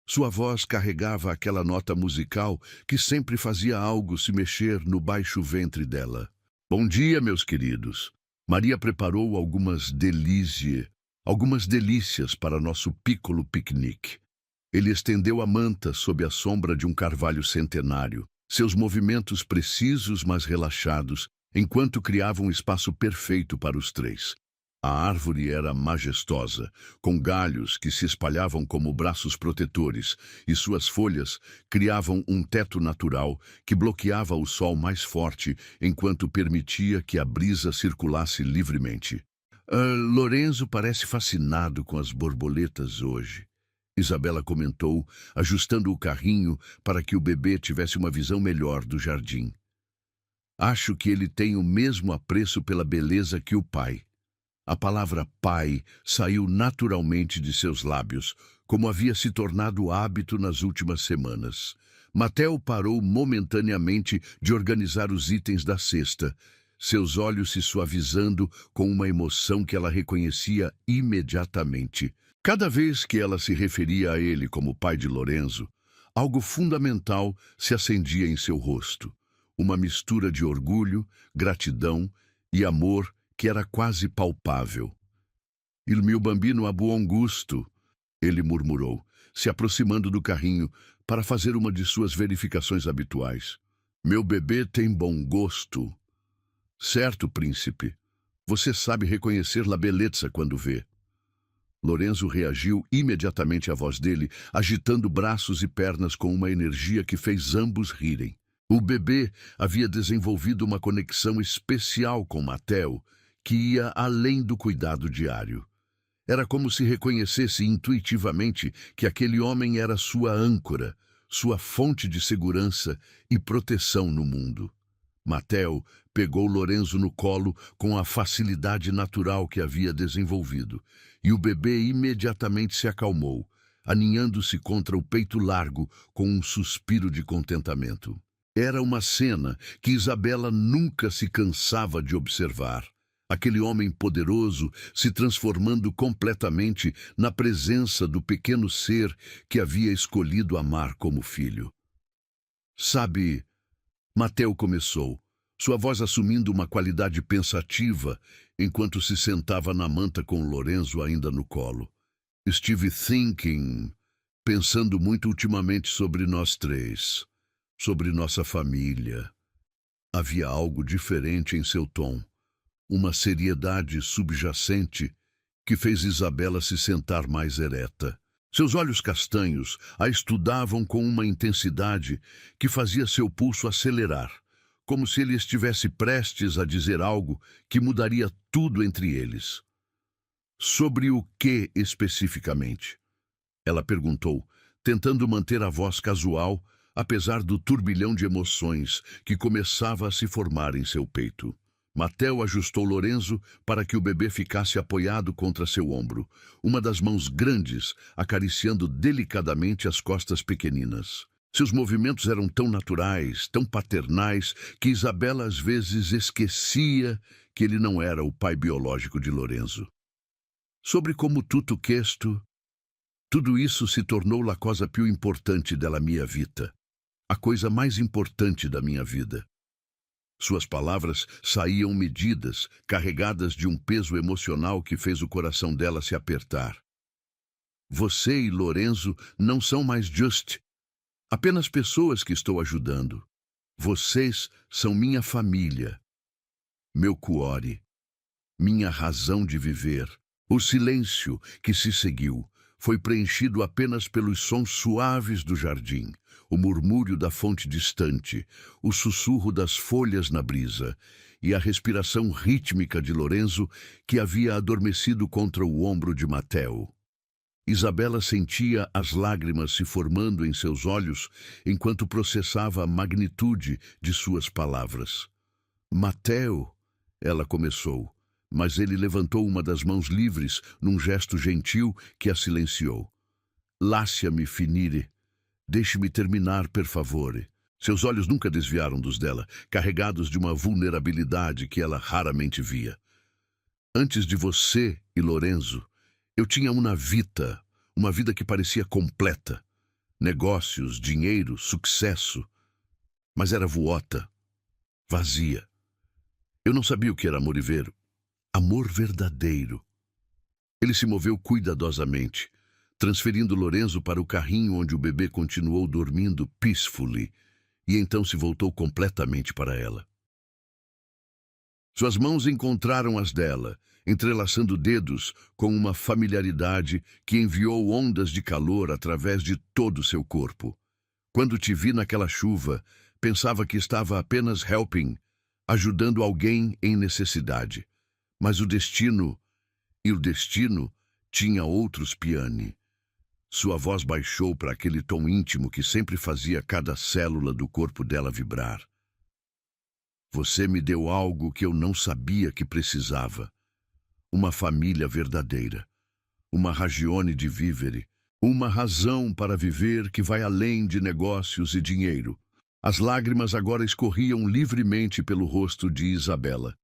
Sua voz carregava aquela nota musical que sempre fazia algo se mexer no baixo ventre dela. Bom dia, meus queridos. Maria preparou algumas delícias para nosso piccolo piquenique. Ele estendeu a manta sob a sombra de um carvalho centenário, seus movimentos precisos mas relaxados, enquanto criavam um espaço perfeito para os três. A árvore era majestosa, com galhos que se espalhavam como braços protetores, e suas folhas criavam um teto natural que bloqueava o sol mais forte enquanto permitia que a brisa circulasse livremente. Lorenzo parece fascinado com as borboletas hoje, Isabela comentou, ajustando o carrinho para que o bebê tivesse uma visão melhor do jardim. Acho que ele tem o mesmo apreço pela beleza que o pai. A palavra pai saiu naturalmente de seus lábios, como havia se tornado hábito nas últimas semanas. Mateo parou momentaneamente de organizar os itens da cesta, seus olhos se suavizando com uma emoção que ela reconhecia imediatamente. Cada vez que ela se referia a ele como pai de Lorenzo, algo fundamental se acendia em seu rosto. Uma mistura de orgulho, gratidão e amor que era quase palpável. Il mio bambino ha buon gusto, ele murmurou, se aproximando do carrinho para fazer uma de suas verificações habituais. Meu bebê tem bom gosto. Certo, príncipe. Você sabe reconhecer la bellezza quando vê. Lorenzo reagiu imediatamente à voz dele, agitando braços e pernas com uma energia que fez ambos rirem. O bebê havia desenvolvido uma conexão especial com Mateo, que ia além do cuidado diário. Era como se reconhecesse intuitivamente que aquele homem era sua âncora, sua fonte de segurança e proteção no mundo. Mateo pegou Lorenzo no colo com a facilidade natural que havia desenvolvido, e o bebê imediatamente se acalmou, aninhando-se contra o peito largo com um suspiro de contentamento. Era uma cena que Isabela nunca se cansava de observar. Aquele homem poderoso se transformando completamente na presença do pequeno ser que havia escolhido amar como filho. Sabe, Mateo começou, sua voz assumindo uma qualidade pensativa enquanto se sentava na manta com Lorenzo ainda no colo. Estive pensando muito ultimamente sobre nós três, sobre nossa família. Havia algo diferente em seu tom, uma seriedade subjacente que fez Isabela se sentar mais ereta. Seus olhos castanhos a estudavam com uma intensidade que fazia seu pulso acelerar, como se ele estivesse prestes a dizer algo que mudaria tudo entre eles. Sobre o que especificamente? Ela perguntou, tentando manter a voz casual, apesar do turbilhão de emoções que começava a se formar em seu peito. Mateo ajustou Lorenzo para que o bebê ficasse apoiado contra seu ombro, uma das mãos grandes acariciando delicadamente as costas pequeninas. Seus movimentos eram tão naturais, tão paternais, que Isabela às vezes esquecia que ele não era o pai biológico de Lorenzo. Sobre como tutto questo, tudo isso se tornou a coisa più importante della mia vita, a coisa mais importante da minha vida. Suas palavras saíam medidas, carregadas de um peso emocional que fez o coração dela se apertar. Você e Lorenzo não são mais apenas pessoas que estou ajudando. Vocês são minha família, meu cuore, minha razão de viver. O silêncio que se seguiu foi preenchido apenas pelos sons suaves do jardim, o murmúrio da fonte distante, o sussurro das folhas na brisa e a respiração rítmica de Lorenzo, que havia adormecido contra o ombro de Mateo. Isabela sentia as lágrimas se formando em seus olhos enquanto processava a magnitude de suas palavras. Mateo, ela começou, mas ele levantou uma das mãos livres num gesto gentil que a silenciou. Lascia-me finire. Deixe-me terminar, per favore. Seus olhos nunca desviaram dos dela, carregados de uma vulnerabilidade que ela raramente via. Antes de você e Lorenzo, eu tinha uma vida que parecia completa. Negócios, dinheiro, sucesso. Mas era vuota, vazia. Eu não sabia o que era amor e ver. Amor verdadeiro. Ele se moveu cuidadosamente, transferindo Lorenzo para o carrinho onde o bebê continuou dormindo peacefully, e então se voltou completamente para ela. Suas mãos encontraram as dela, entrelaçando dedos com uma familiaridade que enviou ondas de calor através de todo o seu corpo. Quando te vi naquela chuva, pensava que estava apenas ajudando alguém em necessidade. Mas o destino tinha outros piani. Sua voz baixou para aquele tom íntimo que sempre fazia cada célula do corpo dela vibrar. Você me deu algo que eu não sabia que precisava. Uma família verdadeira. Uma ragione de vivere. Uma razão para viver que vai além de negócios e dinheiro. As lágrimas agora escorriam livremente pelo rosto de Isabela.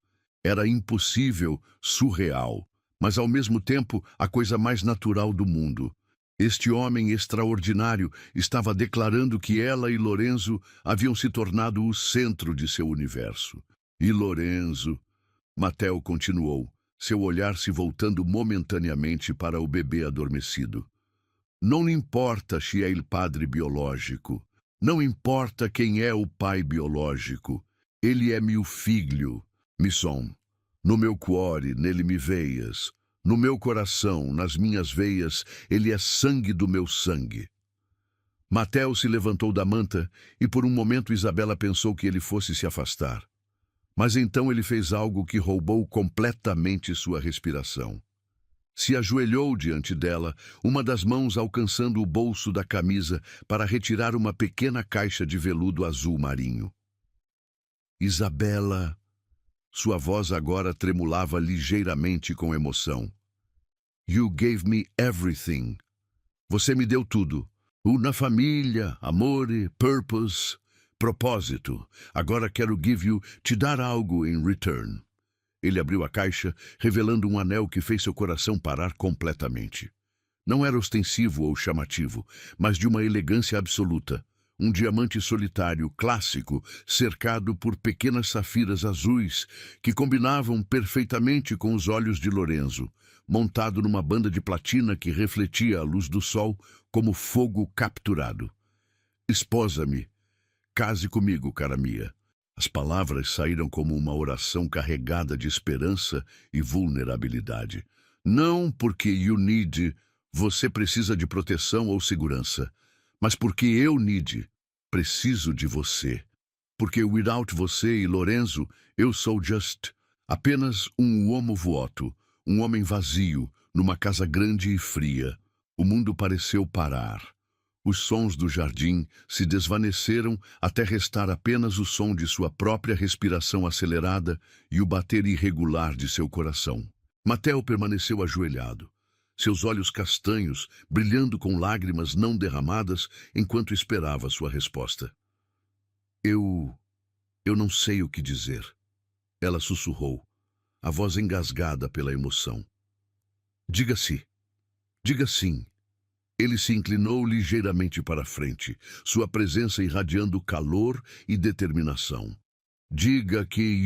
Era impossível, surreal, mas ao mesmo tempo a coisa mais natural do mundo. Este homem extraordinário estava declarando que ela e Lorenzo haviam se tornado o centro de seu universo. E Lorenzo, Mateo continuou, seu olhar se voltando momentaneamente para o bebê adormecido. Não importa se é o padre biológico, não importa quem é o pai biológico, ele é meu filho. Misson, no meu cuore, nele me veias, no meu coração, nas minhas veias, ele é sangue do meu sangue. Mateo se levantou da manta e por um momento Isabela pensou que ele fosse se afastar. Mas então ele fez algo que roubou completamente sua respiração. Se ajoelhou diante dela, uma das mãos alcançando o bolso da camisa para retirar uma pequena caixa de veludo azul marinho. Isabela... Sua voz agora tremulava ligeiramente com emoção. You gave me everything. Você me deu tudo. Una família, amore, purpose, propósito. Agora quero te dar algo em return. Ele abriu a caixa, revelando um anel que fez seu coração parar completamente. Não era ostensivo ou chamativo, mas de uma elegância absoluta. Um diamante solitário, clássico, cercado por pequenas safiras azuis que combinavam perfeitamente com os olhos de Lorenzo, montado numa banda de platina que refletia a luz do sol como fogo capturado. Esposa-me. Case comigo, cara minha. As palavras saíram como uma oração carregada de esperança e vulnerabilidade. Não porque você precisa de proteção ou segurança, mas porque preciso de você. Porque without você e Lorenzo, eu sou apenas um uomo vuoto, um homem vazio, numa casa grande e fria. O mundo pareceu parar. Os sons do jardim se desvaneceram até restar apenas o som de sua própria respiração acelerada e o bater irregular de seu coração. Mateo permaneceu ajoelhado, seus olhos castanhos brilhando com lágrimas não derramadas enquanto esperava sua resposta. Eu não sei o que dizer, ela sussurrou, a voz engasgada pela emoção. Diga sim. Ele se inclinou ligeiramente para a frente, sua presença irradiando calor e determinação. Diga que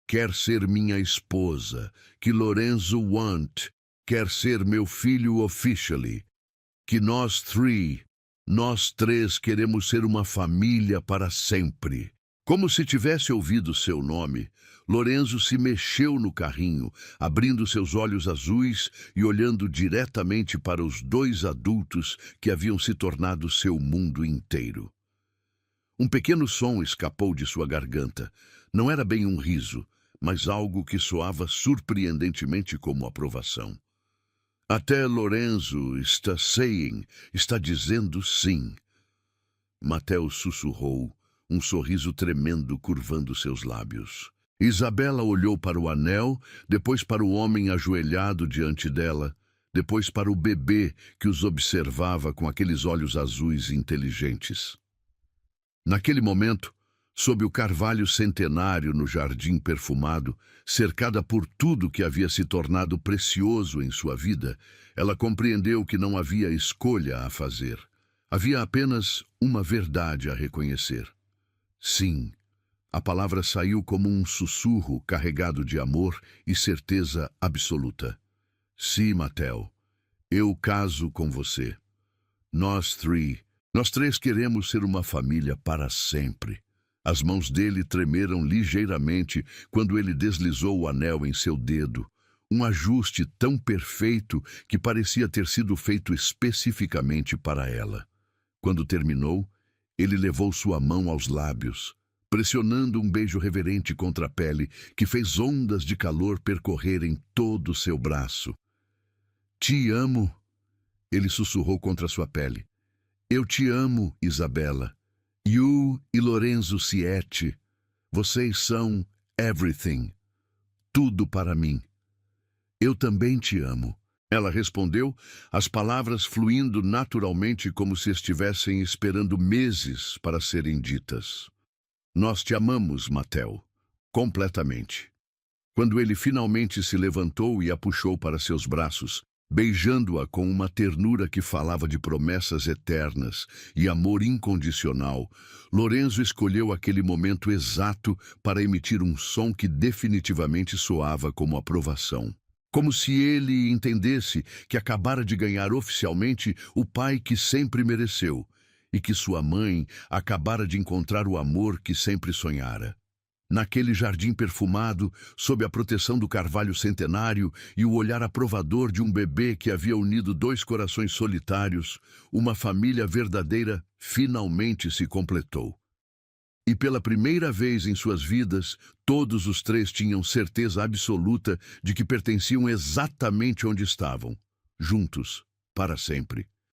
quer ser minha esposa, que Lorenzo quer ser meu filho officially, que nós três queremos ser uma família para sempre. Como se tivesse ouvido seu nome, Lorenzo se mexeu no carrinho, abrindo seus olhos azuis e olhando diretamente para os dois adultos que haviam se tornado seu mundo inteiro. Um pequeno som escapou de sua garganta. Não era bem um riso, mas algo que soava surpreendentemente como aprovação. Até Lorenzo está dizendo sim. Mateo sussurrou, um sorriso tremendo curvando seus lábios. Isabela olhou para o anel, depois para o homem ajoelhado diante dela, depois para o bebê que os observava com aqueles olhos azuis inteligentes. Naquele momento, sob o carvalho centenário no jardim perfumado, cercada por tudo que havia se tornado precioso em sua vida, ela compreendeu que não havia escolha a fazer. Havia apenas uma verdade a reconhecer. Sim, a palavra saiu como um sussurro carregado de amor e certeza absoluta. Sim, Mateo, eu caso com você. Nós três queremos ser uma família para sempre. As mãos dele tremeram ligeiramente quando ele deslizou o anel em seu dedo, um ajuste tão perfeito que parecia ter sido feito especificamente para ela. Quando terminou, ele levou sua mão aos lábios, pressionando um beijo reverente contra a pele que fez ondas de calor percorrerem todo o seu braço. Te amo, ele sussurrou contra sua pele. Eu te amo, Isabela. You e Lorenzo Sietti, vocês são everything, tudo para mim. Eu também te amo. Ela respondeu, as palavras fluindo naturalmente como se estivessem esperando meses para serem ditas. Nós te amamos, Mateo, completamente. Quando ele finalmente se levantou e a puxou para seus braços, beijando-a com uma ternura que falava de promessas eternas e amor incondicional, Lorenzo escolheu aquele momento exato para emitir um som que definitivamente soava como aprovação. Como se ele entendesse que acabara de ganhar oficialmente o pai que sempre mereceu e que sua mãe acabara de encontrar o amor que sempre sonhara. Naquele jardim perfumado, sob a proteção do carvalho centenário e o olhar aprovador de um bebê que havia unido dois corações solitários, uma família verdadeira finalmente se completou. E pela primeira vez em suas vidas, todos os três tinham certeza absoluta de que pertenciam exatamente onde estavam, juntos, para sempre.